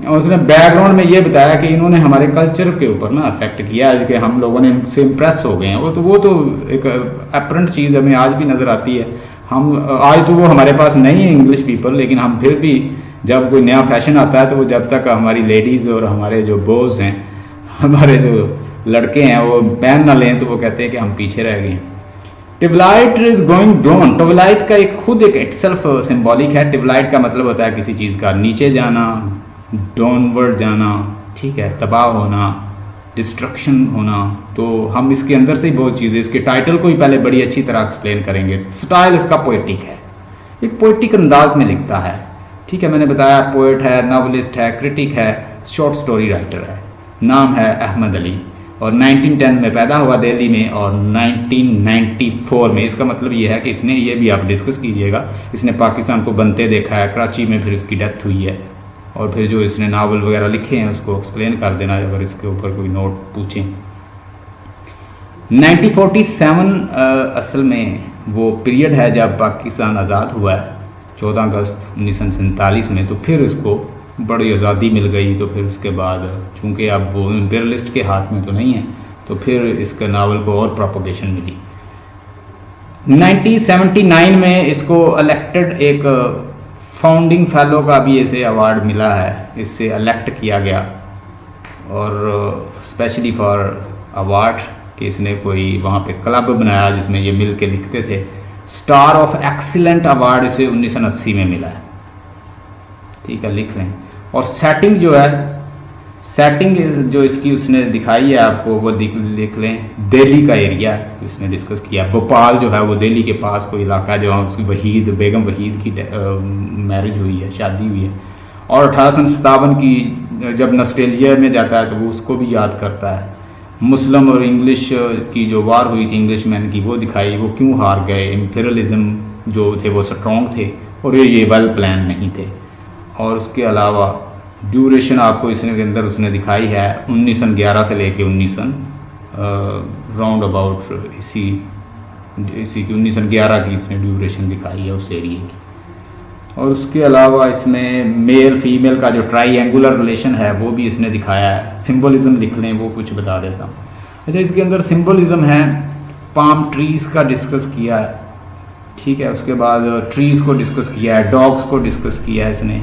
और उसने बैकग्राउंड में ये बताया कि इन्होंने हमारे कल्चर के ऊपर ना अफेक्ट किया है कि हम लोगों ने इनसे इम्प्रेस हो गए हैं। वो तो एक अपरेंट चीज़ हमें आज भी नज़र आती है। हम आज तो वो हमारे पास नहीं है इंग्लिश पीपल, लेकिन हम फिर भी जब कोई नया फैशन आता है तो वो जब तक हमारी लेडीज़ और हमारे जो बोज हैं, हमारे जो लड़के हैं वो पहन ना लें तो वो कहते हैं कि हम पीछे रह गए हैं। टिबलाइट इज गोइंग डाउन, टिबलाइट का एक खुद एक इटसेल्फ सिंबॉलिक है। टिबलाइट का मतलब होता है किसी चीज़ का नीचे जाना, डाउनवर्ड जाना, ठीक है, तबाह होना, डिस्ट्रक्शन होना। तो हम इसके अंदर से ही बहुत चीज़ें, इसके टाइटल को ही पहले बड़ी अच्छी तरह एक्सप्लेन करेंगे। स्टाइल इसका पोएटिक है, एक पोएटिक अंदाज में लिखता है, ठीक है। मैंने बताया पोएट है, नावलिस्ट है, क्रिटिक है, शॉर्ट स्टोरी राइटर है। नाम है अहमद अली और 1910 में पैदा हुआ दिल्ली में और 1994 में, इसका मतलब ये है कि इसने, ये भी आप डिस्कस कीजिएगा, इसने पाकिस्तान को बनते देखा है, कराची में फिर इसकी डेथ हुई है, और फिर जो इसने नावल वगैरह लिखे हैं उसको एक्सप्लेन कर देना अगर इसके ऊपर कोई नोट पूछें। 1947 असल में वो पीरियड है जब पाकिस्तान आज़ाद हुआ है, 14 अगस्त 1947 में। तो फिर इसको बड़ी आज़ादी मिल गई, तो फिर उसके बाद चूँकि अब वो इम्पीरियलिस्ट के हाथ में तो नहीं है, तो फिर इसके नावल को और प्रोपोगेशन मिली। 1979 में इसको इलेक्टेड एक फाउंडिंग फेलो का भी इसे अवार्ड मिला है, इससे इलेक्ट किया गया, और स्पेशली फॉर अवार्ड कि इसने कोई वहाँ पे क्लब बनाया जिसमें ये मिल के लिखते थे। स्टार ऑफ एक्सीलेंट अवार्ड इसे 1980 में मिला है, ठीक है, लिख लें। और सेटिंग जो है, सेटिंग जो इसकी उसने दिखाई है आपको वो लिख लें, दिल्ली का एरिया इसने डिस्कस किया। भोपाल जो है वो दिल्ली के पास कोई इलाका है जहाँ उसकी बेगम वहीद की मैरिज हुई है, शादी हुई है। और 1857 की जब नस्टेलिया में जाता है तो वो उसको भी याद करता है। मुस्लिम और इंग्लिश की जो वार हुई थी इंग्लिशमैन की, वो दिखाई, वो क्यों हार गए, इम्पीरियलिज्म जो थे वो स्ट्रॉन्ग थे और ये वेल प्लान नहीं थे। और उसके अलावा ड्यूरेशन आपको इसने के अंदर उसने दिखाई है 1911 से लेके 19 राउंड अबाउट इसी इसी की 1911 की इसने ड्यूरेशन दिखाई है उस एरिए की। और उसके अलावा इसमें मेल फीमेल का जो ट्राईएंगुलर रिलेशन है वो भी इसने दिखाया है। सिंबलिज्म लिख लें, वो कुछ बता देता हूँ। अच्छा, इसके अंदर सिंबलिज्म है, पाम ट्रीज़ का डिस्कस किया है, ठीक है। उसके बाद ट्रीज़ को डिस्कस किया है, डॉग्स को डिस्कस किया है इसने,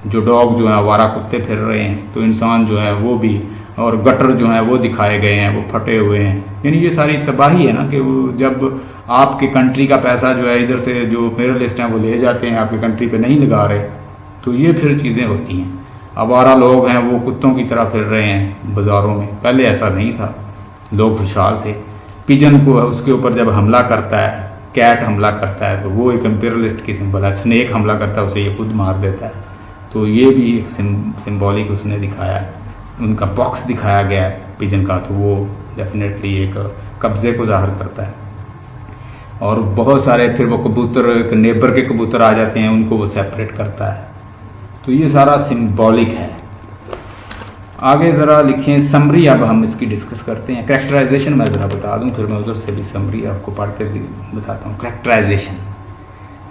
जो डॉग जो है आवारा कुत्ते फिर रहे हैं, तो इंसान जो है वो भी, और गटर जो है वो दिखाए गए हैं, वो फटे हुए हैं। यानी ये सारी तबाही है ना कि वो जब आपके कंट्री का पैसा जो है इधर से जो मेरलिस्ट हैं वो ले जाते हैं, आपकी कंट्री पे नहीं लगा रहे, तो ये फिर चीज़ें होती हैं। आवारा लोग हैं वो कुत्तों की तरह फिर रहे हैं बाज़ारों में, पहले ऐसा नहीं था, लोग खुशहाल थे। पिजन को उसके ऊपर जब हमला करता है, कैट हमला करता है, तो वो एक इम्पीरियलिस्ट की सिंबल है। स्नेक हमला करता है, उसे ये खुद मार देता है, तो ये भी एक सिंबॉलिक उसने दिखाया है। उनका बॉक्स दिखाया गया है पिजन का, तो वो डेफिनेटली एक कब्ज़े को ज़ाहिर करता है। और बहुत सारे फिर वो कबूतर, एक नेबर के कबूतर आ जाते हैं, उनको वो सेपरेट करता है। तो ये सारा सिंबॉलिक है। आगे ज़रा लिखें समरी, अब हम इसकी डिस्कस करते हैं। करैक्टराइजेशन मैं ज़रा बता दूं, फिर मैं उधर से भी समरी आपको पढ़ कर बताता हूँ। करैक्टराइजेशन,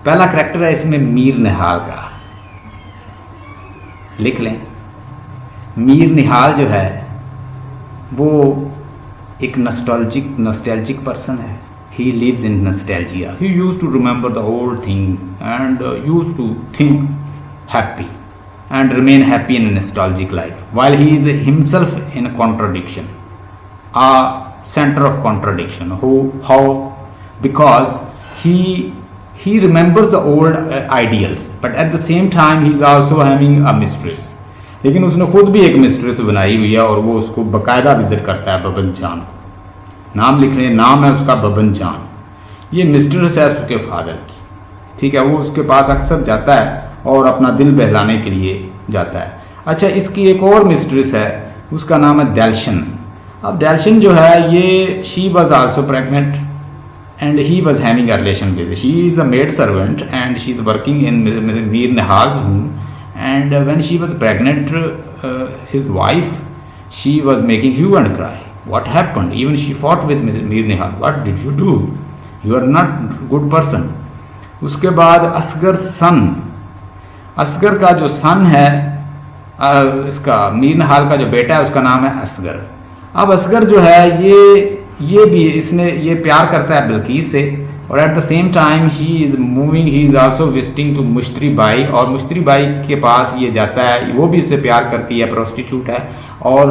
पहला करैक्टर है इसमें मीर निहाल का, लिख लें। मीर निहाल जो है वो एक नॉस्टैल्जिक पर्सन है। He lives in nostalgia. He used to remember the old thing and used to think happy and remain happy in a nostalgic life, while he is himself in a contradiction, a center of contradiction. How? Because he remembers the old ideals, but at the same time he is also having a mistress. लेकिन उसने खुद भी एक mistress बनाई हुई है और वो उसको बाकायदा विजिट करता है, बबन जान। नाम लिख लें, नाम है उसका बबन जान। ये मिस्ट्रेस है उसके फादर की, ठीक है। वो उसके पास अक्सर जाता है और अपना दिल बहलाने के लिए जाता है। अच्छा, इसकी एक और मिस्ट्रेस है, उसका नाम है दलशन। अब दलशन जो है ये she was also pregnant and he was having a relation with, she is a maid servant and she is working in Mir Nihal home, and when she was pregnant his wife, she was making hue and cry. What happened? Even she fought with Mir Nihal. What did you do? You are not good person. उसके बाद असगर सन, असगर का जो सन है, इसका मीर निहाल का जो बेटा है उसका नाम है असगर। अब असगर जो है ये भी इसने ये प्यार करता है बिल्कीस से, और at the same time he is moving, he is also visiting to Mushtari Bai, और मुश्तरी बाई के पास ये जाता है, वो भी इससे प्यार करती है, प्रोस्टिट्यूट है, और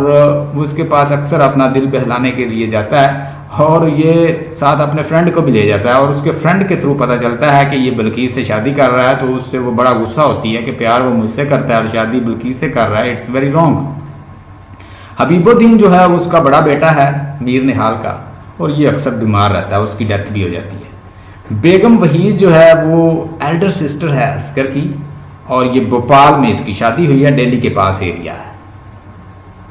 वो उसके पास अक्सर अपना दिल बहलाने के लिए जाता है, और ये साथ अपने फ्रेंड को भी ले जाता है। और उसके फ्रेंड के थ्रू पता चलता है कि ये बिल्कीस से शादी कर रहा है, तो उससे वो बड़ा गुस्सा होती है कि प्यार वो मुझसे करता है और शादी बिल्कीस से कर रहा है, इट्स वेरी रॉन्ग। हबीबुद्दीन जो है वो उसका बड़ा बेटा है मीर निहाल का, और ये अक्सर बीमार रहता है, उसकी डेथ भी हो जाती है। बेगम वहीद जो है वो एल्डर सिस्टर है असगर की, और ये भोपाल में इसकी शादी हुई है, दिल्ली के पास एरिया है।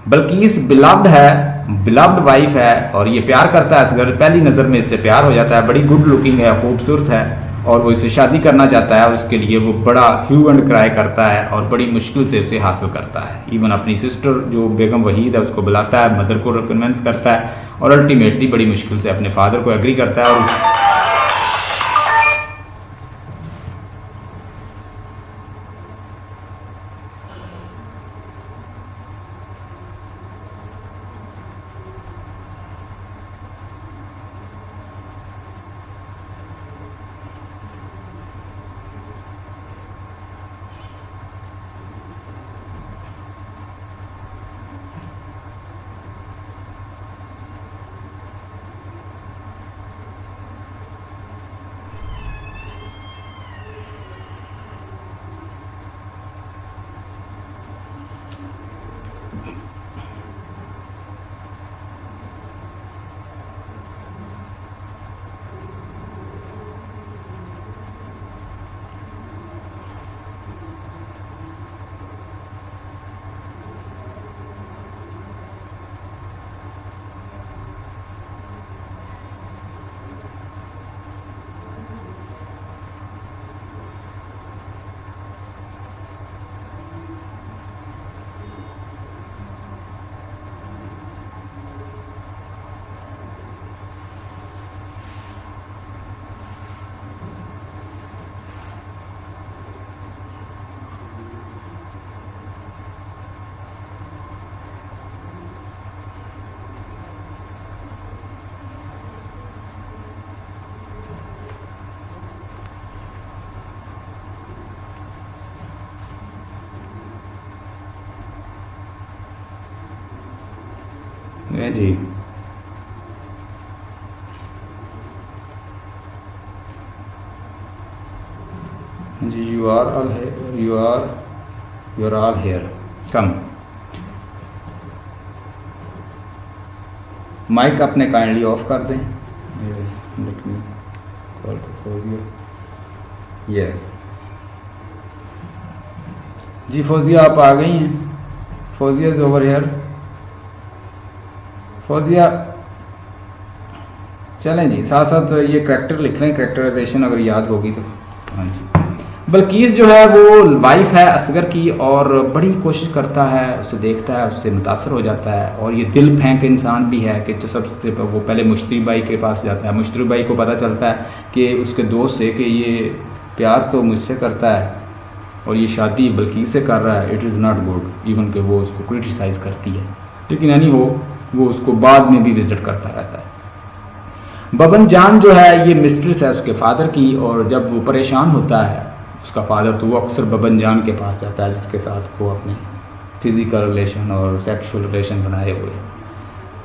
बल्कीस बिलव्ड है, बिलव्ड वाइफ है, और ये प्यार करता है असगर, पहली नज़र में इससे प्यार हो जाता है, बड़ी गुड लुकिंग है, खूबसूरत है, और वो इससे शादी करना चाहता है। उसके लिए वो बड़ा ह्यू एंड क्राई करता है और बड़ी मुश्किल से उसे हासिल करता है। इवन अपनी सिस्टर जो बेगम वहीद है उसको बुलाता है, मदर को कन्विंस करता है, और अल्टीमेटली बड़ी मुश्किल से अपने फादर को एग्री करता है। और चलें जी। जी यू आर ऑल है, you are all here, come. Mike अपने काइंडली ऑफ कर दें। यस जी, फौजिया आप आ गई हैं। Fauzia is over here. Fauzia चलें जी, साथ साथ ये करैक्टर लिख लें, करैक्टराइजेशन अगर याद होगी तो। हाँ जी, बल्कीस जो है वो वाइफ है असगर की और बड़ी कोशिश करता है, उसे देखता है, उससे मुतासर हो जाता है और ये दिल फेंक इंसान भी है कि जो सबसे वो पहले मुश्तरी बाई के पास जाता है। मुश्तरी बाई को पता चलता है कि उसके दोस्त से कि ये प्यार तो मुझसे करता है और ये शादी बल्कीस से कर रहा है, it is not good, even कि वो उसको क्रिटिसाइज़ करती है, लेकिन यानी हो वो उसको बाद में भी विज़िट करता रहता है। बबन जान जो है ये मिस्ट्रेस है उसके फादर की, और जब वो परेशान होता है उसका फादर तो वो अक्सर बबन जान के पास जाता है जिसके साथ वो अपने फिज़िकल रिलेशन और सेक्सुअल रिलेशन बनाए हुए।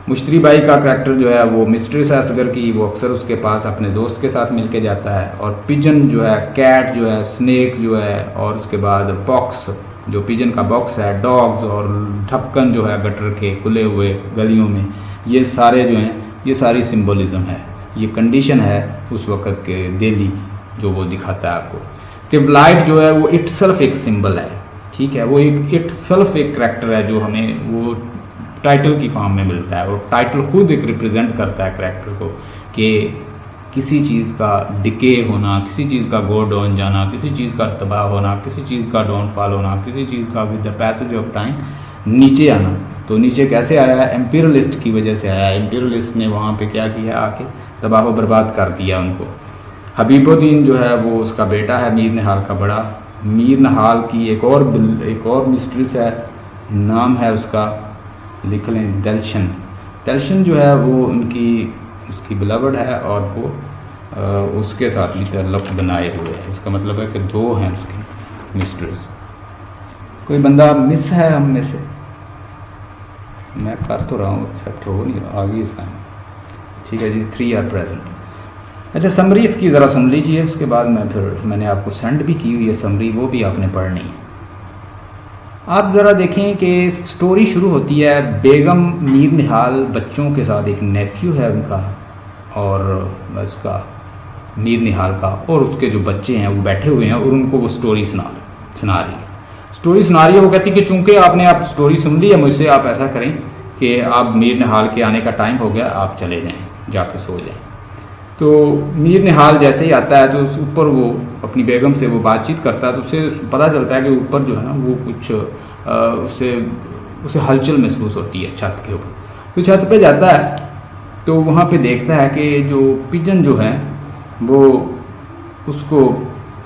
मुश्तरी बाई का करैक्टर जो है वो मिस्ट्रेस है असगर की, वो अक्सर उसके पास अपने दोस्त के साथ मिल के जाता है। और पिजन जो है, कैट जो है, स्नेक जो है, और उसके बाद बॉक्स जो पिजन का बॉक्स है, डॉग्स और ढक्कन जो है गटर के खुले हुए गलियों में, ये सारे जो हैं ये सारी सिंबलिज्म है, ये कंडीशन है उस वक़्त के दिल्ली जो वो दिखाता है आपको कि ब्लाइट जो है वो इटसेल्फ एक सिंबल है, ठीक है, वो एक इटसेल्फ एक करैक्टर है जो हमें वो टाइटल की फॉर्म में मिलता है, और टाइटल खुद एक रिप्रेजेंट करता है करैक्टर को कि किसी चीज़ का डिके होना, किसी चीज़ का गो डाउन जाना, किसी चीज़ का तबाह होना, किसी चीज़ का डाउनफॉल होना, किसी चीज़ का with the passage of time नीचे आना। तो नीचे कैसे आया है? एम्पीरियलिस्ट की वजह से आया है। एम्पीरियलिस्ट ने वहाँ पे क्या किया, आके तबाह व बर्बाद कर दिया उनको। हबीबुद्दीन जो है वो उसका बेटा है मीर निहाल का बड़ा। मीर निहाल की एक और मिस्ट्रेस है, नाम है उसका, लिख लें, दलशन। दलशन जो है वो उसकी बिलवड है और वो उसके साथ भी ताल्लुक़ बनाए हुए है। इसका मतलब है कि दो हैं उसकी मिस्ट्रेस। कोई बंदा मिस है हम में से? मैं कर तो रहा हूँ, एक्सेप्ट हो नहीं रहा, आगे इसका, ठीक है जी। 3 आर प्रेजेंट। अच्छा, समरी इसकी ज़रा सुन लीजिए, उसके बाद मैंने आपको सेंड भी की हुई है समरी, वो भी आपने पढ़नी है। आप ज़रा देखें कि स्टोरी शुरू होती है बेगम मीर निहाल बच्चों के साथ, एक नेफ्यू है उनका और उसका मीर निहाल का, और उसके जो बच्चे हैं वो बैठे हुए हैं और उनको वो स्टोरी सुना रही है। स्टोरी सुना रही है, वो कहती है कि चूंकि आपने आप स्टोरी सुन ली है मुझसे, आप ऐसा करें कि आप मीर निहाल के आने का टाइम हो गया, आप चले जाएँ, जाके सो जाएँ। तो मीर निहाल जैसे ही आता है तो उस ऊपर वो अपनी बेगम से वो बातचीत करता है, तो उसे पता चलता है कि ऊपर जो है ना वो कुछ उसे हलचल महसूस होती है छत के ऊपर। तो छत पे जाता है तो वहाँ पे देखता है कि जो पिजन जो है वो उसको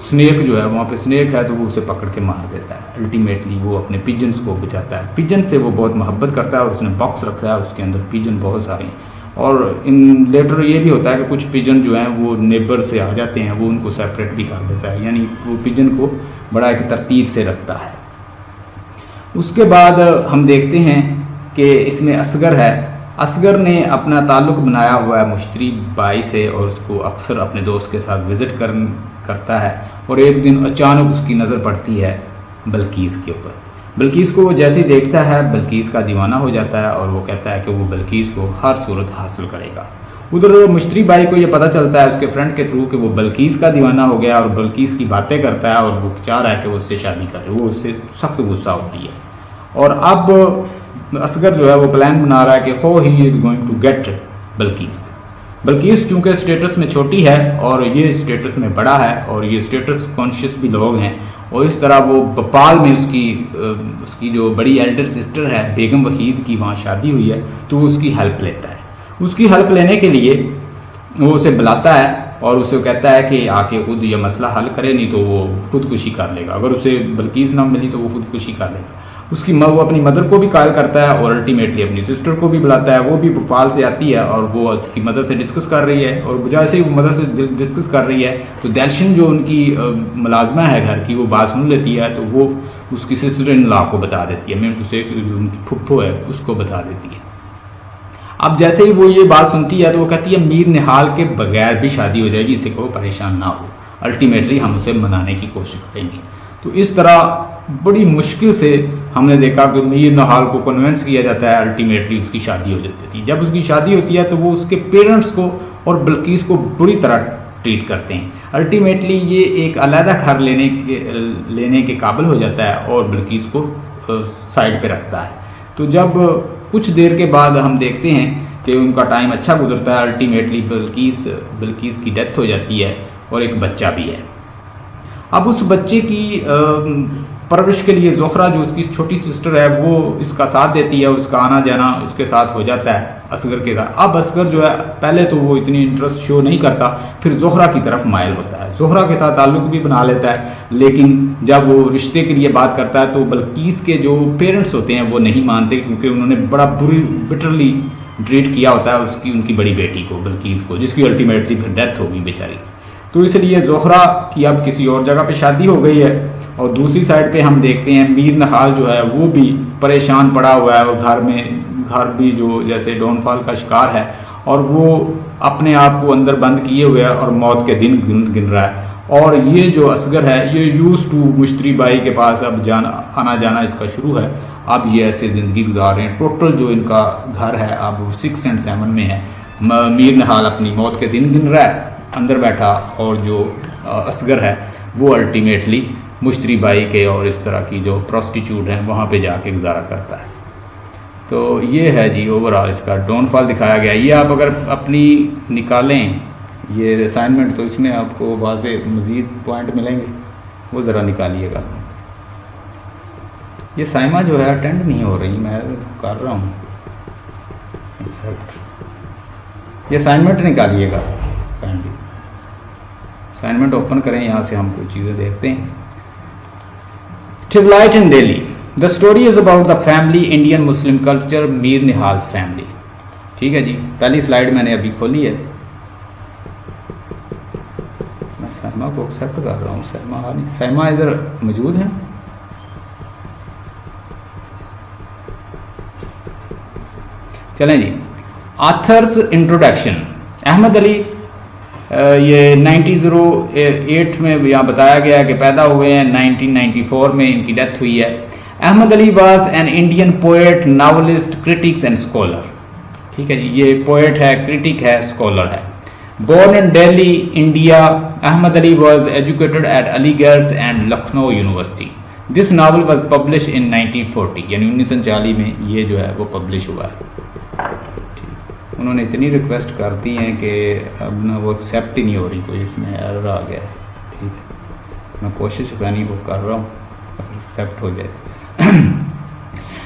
स्नेक जो है, वहाँ पे स्नेक है तो वो उसे पकड़ के मार देता है। अल्टीमेटली वो अपने पिजन्स को बचाता है। पिजन से वो बहुत मोहब्बत करता है और उसने बॉक्स रखा है, उसके अंदर पिजन बहुत सारे हैं। और इन लेटर ये भी होता है कि कुछ पिजन जो हैं वो नेबर से आ जाते हैं, वो उनको सेपरेट भी कर देता है, यानी वो पिजन को बड़ा एक तरतीब से रखता है। उसके बाद हम देखते हैं कि इसमें असगर है। असगर ने अपना ताल्लुक़ बनाया हुआ है मुश्तरी बाई से और उसको अक्सर अपने दोस्त के साथ विज़िट करता है। और एक दिन अचानक उसकी नज़र पड़ती है बल्कीस के ऊपर। बल्कीस को वो जैसे ही देखता है बल्कीस का दीवाना हो जाता है और वो कहता है कि वो बल्कीस को हर सूरत हासिल करेगा। उधर मुश्तरी बाई को ये पता चलता है उसके फ्रेंड के थ्रू कि वो बल्कीस का दीवाना हो गया और बल्कीस की बातें करता है और वो चाह रहा है कि वो उससे शादी करे। वो उससे सख्त गुस्सा होती है और अब असगर जो है वो प्लान बना रहा है कि हो he is going to get Balqis. Balqis चूँकि स्टेटस में छोटी है और ये स्टेटस में बड़ा है और ये स्टेटस कॉन्शियस भी लोग हैं, और इस तरह वो भोपाल में उसकी जो बड़ी एल्डर सिस्टर है बेगम वहीद की वहाँ शादी हुई है, तो वो उसकी हेल्प लेता है। उसकी हेल्प लेने के लिए वो उसे बुलाता है और उसे कहता है कि आके खुद ये मसला हल करे, नहीं तो वो खुदकुशी कर लेगा। अगर उसे बल्कीस ना मिली तो वो खुदकुशी कर लेगा। वो अपनी मदर को भी कॉल करता है और अल्टीमेटली अपनी सिस्टर को भी बुलाता है। वो भी भोपाल से आती है और वो उसकी मदर से डिस्कस कर रही है, और जैसे ही वो मदर से डिस्कस कर रही है तो दलशन जो उनकी मुलाजमा है घर की, वो बात सुन लेती है, तो वो उसकी सिस्टर इन लॉ को बता देती है, मैं उसे जो उनकी फुप्पो है उसको बता देती है। अब जैसे ही वो ये बात सुनती है तो वो कहती है मीर निहाल के बगैर भी शादी हो जाएगी, इसे को परेशान ना हो, अल्टीमेटली हम उसे मनाने की कोशिश करेंगे। तो इस तरह बड़ी मुश्किल से हमने देखा कि मीर निहाल को कन्विंस किया जाता है, अल्टीमेटली उसकी शादी हो जाती थी। जब उसकी शादी होती है तो वो उसके पेरेंट्स को और बिल्किस को बुरी तरह ट्रीट करते हैं। अल्टीमेटली ये एक अलहदा घर लेने के काबिल हो जाता है और बिल्किस को साइड पे रखता है। तो जब कुछ देर के बाद हम देखते हैं कि उनका टाइम अच्छा गुजरता है, अल्टीमेटली बिल्किस की डेथ हो जाती है और एक बच्चा भी है। अब उस बच्चे की परवरिश के लिए ज़ोहरा जो उसकी छोटी सिस्टर है वो इसका साथ देती है, उसका आना जाना इसके साथ हो जाता है असगर के साथ। अब असगर जो है पहले तो वो इतनी इंटरेस्ट शो नहीं करता, फिर ज़ोहरा की तरफ मायल होता है, ज़ोहरा के साथ ताल्लुक़ भी बना लेता है। लेकिन जब वो रिश्ते के लिए बात करता है तो बिल्किस के जो पेरेंट्स होते हैं वो नहीं मानते, क्योंकि उन्होंने बड़ा बिटरली ट्रीट किया होता है उनकी बड़ी बेटी को बिल्किस को, जिसकी अल्टीमेटली फिर डेथ हो गई बेचारी। तो इसलिए ज़ोहरा की अब किसी और जगह पे शादी हो गई है। और दूसरी साइड पे हम देखते हैं मीर निहाल जो है वो भी परेशान पड़ा हुआ है और घर भी जो जैसे डाउनफॉल का शिकार है और वो अपने आप को अंदर बंद किए हुए है और मौत के दिन गिन रहा है। और ये जो असगर है ये यूज टू मुश्तरी बाई के पास अब आना जाना इसका शुरू है। अब ये ऐसे ज़िंदगी गुजार रहे हैं। टोटल जो इनका घर है अब 6 और 7 में है। मीर निहाल अपनी मौत के दिन गिन रहा है अंदर बैठा, और जो असगर है वो अल्टीमेटली मुश्तरी बाई के और इस तरह की जो प्रोस्टिट्यूट हैं वहाँ पे जाके गुजारा करता है। तो ये है जी ओवरऑल इसका डाउनफॉल दिखाया गया। ये आप अगर अपनी निकालें ये असाइनमेंट तो इसमें आपको वाज़े मज़ीद पॉइंट मिलेंगे, वो ज़रा निकालिएगा। ये साइमा जो है अटेंड नहीं हो रही, मैं कर रहा हूँ एक्सेप्ट। ये असाइनमेंट निकालिएगा, असाइनमेंट ओपन करें, यहाँ से हम कुछ चीज़ें देखते हैं। Tubelight in Delhi, the story is about the family Indian Muslim culture Mir Nihal's family. ठीक है जी, पहली स्लाइड मैंने अभी खोली है। मैं सैमा को एक्सेप्ट कर रहा हूँ, सैमा इधर मौजूद है। चलें जी, ऑथर्स इंट्रोडक्शन। अहमद अली ये 1908 में यहाँ बताया गया कि पैदा हुए हैं, 1994 में इनकी डेथ हुई है। Ahmed Ali was an Indian poet, novelist, critics and scholar. ठीक है जी, ये पोएट है, क्रिटिक है, स्कॉलर है। Born in Delhi, India, Ahmed Ali was educated at Aligarh and Lucknow university. This novel was publish in 1940, यानी 1940 में ये जो है वो पब्लिश हुआ है। उन्होंने इतनी रिक्वेस्ट कर दी हैं कि अब ना वो एक्सेप्ट ही नहीं हो रही, कोई इसमें एरर आ गया है। ठीक है, मैं कोशिश अपनी वो कर रहा हूँ एक्सेप्ट हो जाए।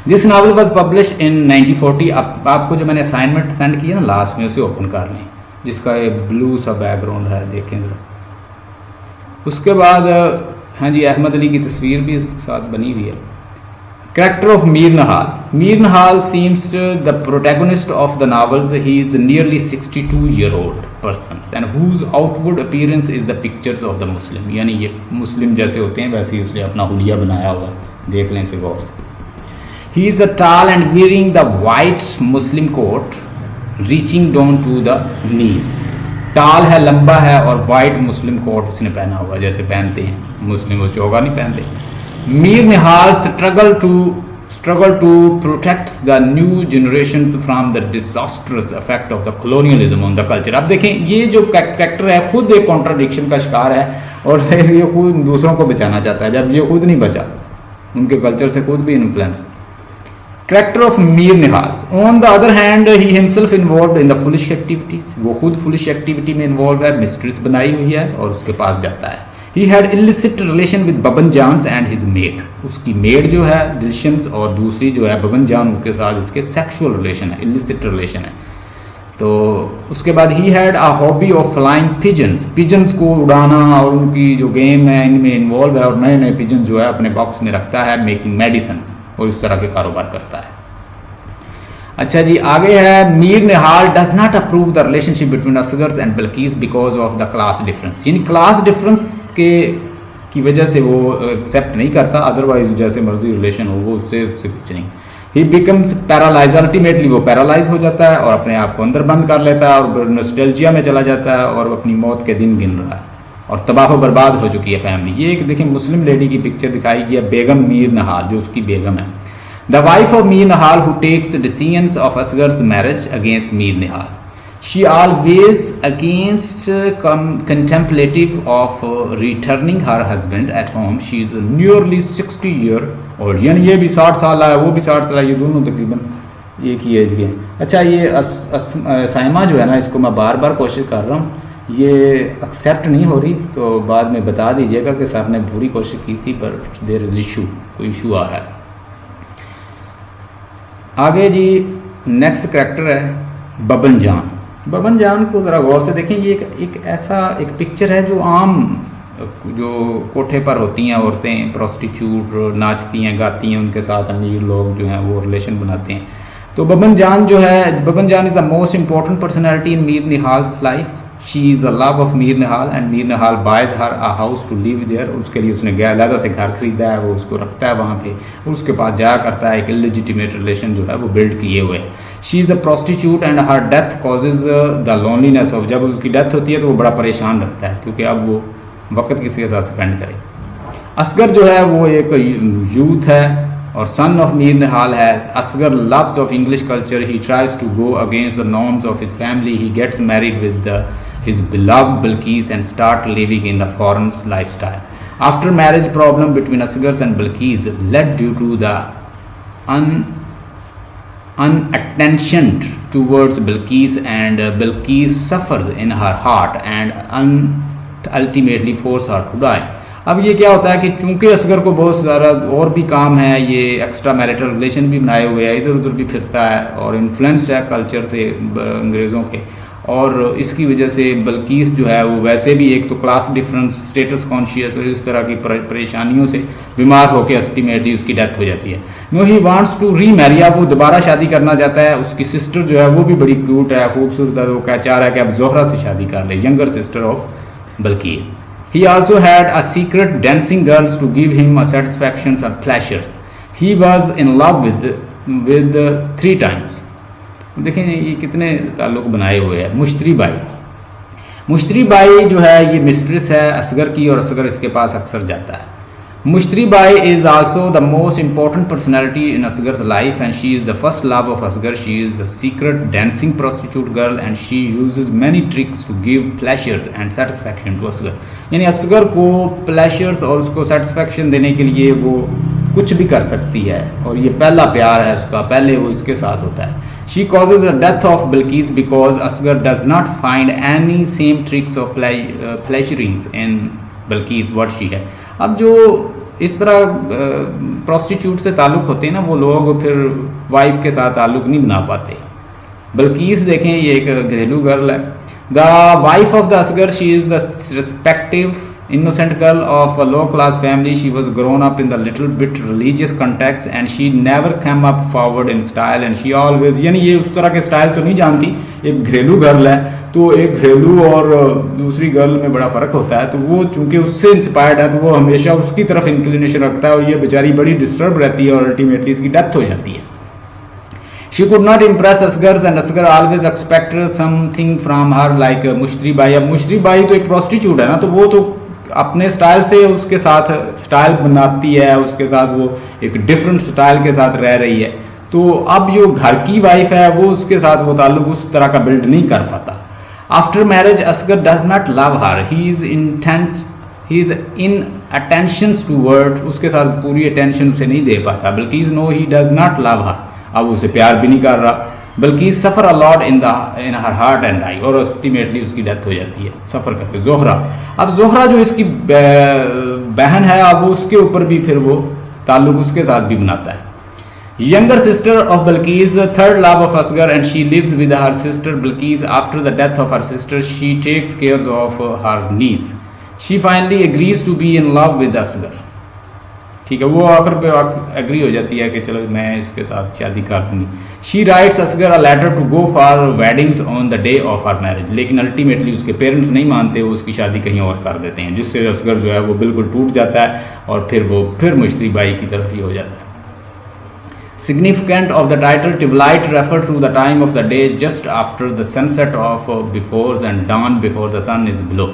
This novel was publish in 1940। आपको जो मैंने असाइनमेंट सेंड किया ना लास्ट में, उसे ओपन कर लें, जिसका ये ब्लू सा बैकग्राउंड है, देखें जरा। उसके बाद हाँ जी, अहमद अली की तस्वीर भी साथ बनी हुई है। Character of Mir Nihal. Mir Nihal seems the protagonist of the novels. He is a nearly 62-year-old person and whose outward appearance is the pictures of the Muslim. यानी ये मुस्लिम जैसे होते हैं वैसे ही उसने अपना हुलिया बनाया हुआ है, देख लें इसे गौर से। He is a tall and wearing the white Muslim coat reaching down to the knees. टाल है, लंबा है, और वाइट मुस्लिम कोट उसने पहना हुआ जैसे पहनते हैं मुस्लिम, वो चोगा नहीं पहनते। Mir Nihal struggle to protect the new generations from the disastrous effect of the colonialism on the culture. अब देखें ये जो कैरेक्टर है खुद एक कॉन्ट्राडिक्शन का शिकार है और ये खुद दूसरों को बचाना चाहता है, जब ये खुद नहीं बचा, उनके कल्चर से खुद भी influence. Character of Mir Nihal. On the other hand, he himself involved in the foolish activities. वो खुद foolish activity में involved है, मिस्ट्रेस बनाई हुई है और उसके पास जाता है। He had illicit relation with Baban जान and his maid. उसकी मेड जो है दिलशंस और दूसरी जो है बबन जान, उसके साथ इसके सेक्सुअल रिलेशन है, illicit रिलेशन है। तो उसके बाद he had a hobby of flying pigeons. pigeons को उड़ाना और उनकी जो गेम है इनमें इन्वॉल्व है और नए नए pigeons जो है अपने बॉक्स में रखता है, मेकिंग मेडिसिन और इस तरह के कारोबार करता है। अच्छा जी, आगे है Mir Nihal does not approve the relationship between Asghar and Bilqis because of the class difference. यानी क्लास डिफरेंस की वजह से वो एक्सेप्ट नहीं करता, अदरवाइज जैसे मर्जी रिलेशन हो वो उससे कुछ नहीं। ही बिकम्स पैरालाइज, अल्टीमेटली वो पैरालाइज हो जाता है और अपने आप को अंदर बंद कर लेता है और नॉस्टैल्जिया में चला जाता है और अपनी मौत के दिन गिन रहा है और तबाह बर्बाद हो चुकी है फैमिली। ये एक देखिए मुस्लिम लेडी की पिक्चर दिखाई गई है, बेगम मीर नहाल, जो उसकी बेगम है। The wife of Mir Nahal who takes decisions of Asghar's marriage against Mir Nahal, she always against contemplative of returning her husband at home, she is nearly 60 year old, यानी ये भी 60 साल है, वो भी 60 साल है, ये दोनों तकरीबन एक ही एज के हैं। अच्छा, ये साइमा जो है ना, इसको मैं बार बार कोशिश कर रहा हूँ, ये एक्सेप्ट नहीं हो रही, तो बाद में बता दीजिएगा कि सर ने पूरी कोशिश की थी पर देयर इज इशू, कोई इशू आ रहा है। आगे जी नेक्स्ट करैक्टर है बबन जान। बबन जान को ज़रा गौर से देखें, ये एक ऐसा एक पिक्चर है जो आम जो कोठे पर होती हैं औरतें, प्रोस्टिट्यूट, नाचती हैं गाती हैं, उनके साथ अमीर लोग जो हैं वो रिलेशन बनाते हैं। तो बबन जान जो है, Babban Jaan is the most important personality in Mir Nihal's life. She is the love of Mir Nihal and Mir Nihal buys her a house to live there. उसके लिए उसने अलहदा से घर खरीदा है, वो उसको रखता है वहाँ पे, उसके पास जाया करता है, एक इलेजिटिमेट रिलेशन जो है वो बिल्ड किए हुए है। She is a prostitute and her death causes the loneliness of, जब उसकी डेथ होती है तो वो बड़ा परेशान रहता है क्योंकि अब वो वक्त किसी के साथ स्पेंड करे। असगर जो है वो एक यूथ है और सन ऑफ मीर निहाल है। Asghar loves of English culture, he tries to go against the norms of his family, he gets married with his beloved Bilqis and start living in the foreign lifestyle. After marriage problem between Asghar and Bilqis led due to the unattention towards Bilqis, and Bilqis suffers in her heart and ultimately force her to die. अब ये क्या होता है कि चूंकि असगर को बहुत सारा और भी काम है, ये एक्स्ट्रा मैरिटल रिलेशन भी बनाए हुए है, इधर उधर भी फिरता है और इन्फ्लुएंस्ड है कल्चर से अंग्रेज़ों के, और इसकी वजह से बल्कीस जो है वो वैसे भी एक तो क्लास डिफरेंस, स्टेटस कॉन्शियस और इस तरह की परेशानियों से बीमार होकर अल्टीमेटली उसकी डेथ हो जाती है। No he wants to remarry, अब वो दोबारा शादी करना चाहता है। उसकी सिस्टर जो है वो भी बड़ी क्यूट है, खूबसूरत है, वो क्या चाह रहा है कि अब जोहरा से शादी कर ले, younger sister of Balqis. He also had a secret dancing girls to give him a satisfactions and pleasures. He was in love with 3 times. देखें ये कितने ताल्लुक बनाए हुए हैं। मुश्तरी बाई, मुश्तरी बाई जो है ये मिस्ट्रेस है असगर की और असगर इसके पास अक्सर जाता है। Mushtari Bai is also the most important personality in Asgar's life and she is the first love of Asgar. She is the secret dancing prostitute girl and she uses many tricks to give pleasures and satisfaction to Asgar. यानी असगर को pleasures और उसको satisfaction देने के लिए वो कुछ भी कर सकती है और ये पहला प्यार है उसका, पहले वो इसके साथ होता है। She causes the death of Bilqis because Asghar does not find any same tricks of pleasurings in Bilqis what she है। अब जो इस तरह प्रोस्टिट्यूट से ताल्लुक़ होते हैं ना, वो लोग फिर वाइफ के साथ ताल्लुक़ नहीं बना पाते। बल्कीस देखें ये एक घरेलू गर्ल है। The wife of the Asghar, she is the respective innocent girl of a low class family. She was grown up in the little bit religious context and she never came up forward in style and she always, यानी ये उस तरह के style तो नहीं जानती। एक घरेलू गर्ल है तो एक घरेलू और दूसरी गर्ल में बड़ा फ़र्क होता है, तो वो चूंकि उससे इंस्पायर्ड है तो वो हमेशा उसकी तरफ इंक्लिनेशन रखता है और ये बेचारी बड़ी डिस्टर्ब रहती है और अल्टीमेटली इसकी डेथ हो जाती है। She could not impress Asghar and Asghar always expected something from her like Mushtari Bai. अब मुश्तरी बाई तो एक प्रोस्टिट्यूट है ना, तो वो तो अपने स्टाइल से उसके साथ स्टाइल बनाती है, उसके साथ वो एक डिफरेंट स्टाइल के साथ रह रही है। तो अब जो घर की वाइफ है वो उसके साथ वो ताल्लुक उस तरह का बिल्ड नहीं कर पाता। After marriage Asgar does not love her, he is in attentions toward, उसके साथ पूरी अटेंशन उसे नहीं दे पाता। बल्कि no he does not love her, अब उसे प्यार भी नहीं कर रहा। बल्कि suffer a lot in her heart and die, और अल्टीमेटली उसकी डेथ हो जाती है सफ़र करके। जोहरा, अब जोहरा जो इसकी बहन है, अब उसके ऊपर भी फिर वो ताल्लुक उसके साथ भी बनाता है। Younger sister of Balqees, third love of Asgar and she lives with her sister Balqees. After the death of her sister she takes care of her niece. She finally agrees to be in love with Asgar. ठीक है, वो आखिर पे agree हो जाती है कि चलो मैं इसके साथ शादी कर दूंगी। She writes Asghar a letter to go for weddings on the day of her marriage, लेकिन अल्टीमेटली उसके पेरेंट्स नहीं मानते, वो उसकी शादी कहीं और कर देते हैं, जिससे असगर जो है वो बिल्कुल टूट जाता है और फिर वो फिर मुश्तरी बाई की तरफ ही हो जाता है। Significant of the title, twilight refer to the time of the day just after the sunset of before and dawn before the sun is below.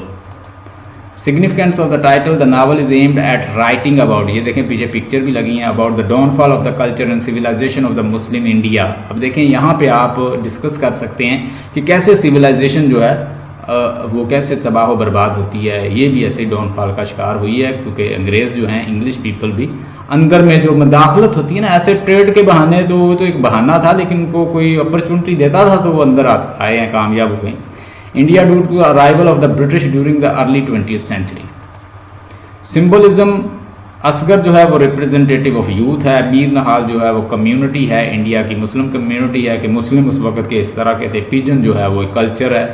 Significance of the title, the novel is aimed at writing about, ये देखें पीछे picture भी लगी हैं, about the downfall of the culture and civilization of the Muslim India. अब देखें यहाँ पे आप डिस्कस कर सकते हैं कि कैसे सिविलाइजेशन जो है वो कैसे तबाह व बर्बाद होती है, ये भी ऐसे डाउनफॉल का शिकार हुई है, क्योंकि अंग्रेज़ जो हैं, इंग्लिश पीपल भी अंदर में जो मदाखलत होती है ना, ऐसे ट्रेड के बहाने, तो वो तो एक बहाना था, लेकिन उनको कोई अपॉर्चुनिटी देता था तो वो अंदर आए हैं, कामयाब हो गए. India due to arrival of the British during the early 20th century. Symbolism, Asghar जो है वो रिप्रेजेंटेटिव ऑफ यूथ है, मीर नहाल जो है वो कम्युनिटी है, इंडिया की मुस्लिम कम्युनिटी है कि मुस्लिम उस वक्त के इस तरह के थे. पिजन जो है वो एक कल्चर है,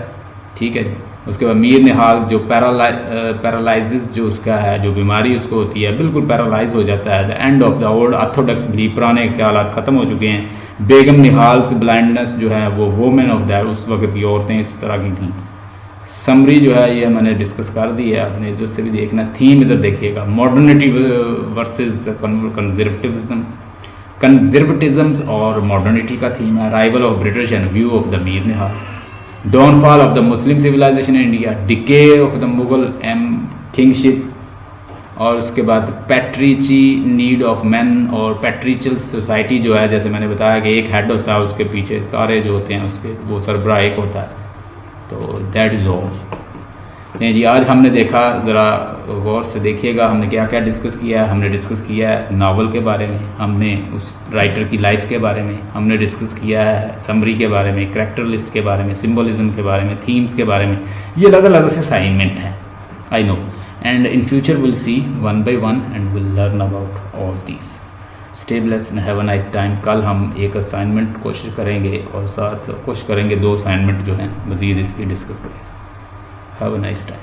ठीक है जी. उसके बाद मीर निहाल जो पैरालाइसिस जो उसका है, जो बीमारी उसको होती है, बिल्कुल पैरालाइज हो जाता है. The end of the old Orthodox belief, पुराने ख्यालात ख़त्म हो चुके हैं. बेगम निहाल से ब्लाइंडनेस जो है वो वोमेन ऑफ दैट, उस वक्त की औरतें इस तरह की थी. समरी जो है ये मैंने डिस्कस कर दी है, आपने जो से भी देखना. थीम इधर देखिएगा, मॉडर्निटी वर्सेस कंजर्वेटिज्म और मॉडर्निटी का थीम है. Arrival of British and view of the Mir Nihal. Downfall of the Muslim civilisation in India, decay of the Mughal kingship, और उसके बाद पैट्रिची नीड ऑफ मैन, और पैट्रिचल सोसाइटी जो है, जैसे मैंने बताया कि एक हेड होता है, उसके पीछे सारे जो होते हैं उसके, वो सरबराह एक होता है. तो दैट इज़ ऑल. नहीं जी, आज हमने देखा, ज़रा गौर से देखिएगा हमने क्या क्या डिस्कस किया है. हमने डिस्कस किया है नावल के बारे में, हमने उस राइटर की लाइफ के बारे में, हमने डिस्कस किया है समरी के बारे में, करैक्टर लिस्ट के बारे में, सिम्बोलिज्म के बारे में, थीम्स के बारे में. ये अलग अलग से असाइनमेंट है, I know, and in future will see one by one and will learn about all these. Stay blessed and have a nice time. कल हम एक असाइनमेंट कोशिश करेंगे और साथ कोशिश करेंगे 2 असाइनमेंट जो हैं मज़ीद इसकी डिस्कस करें. Have a nice time.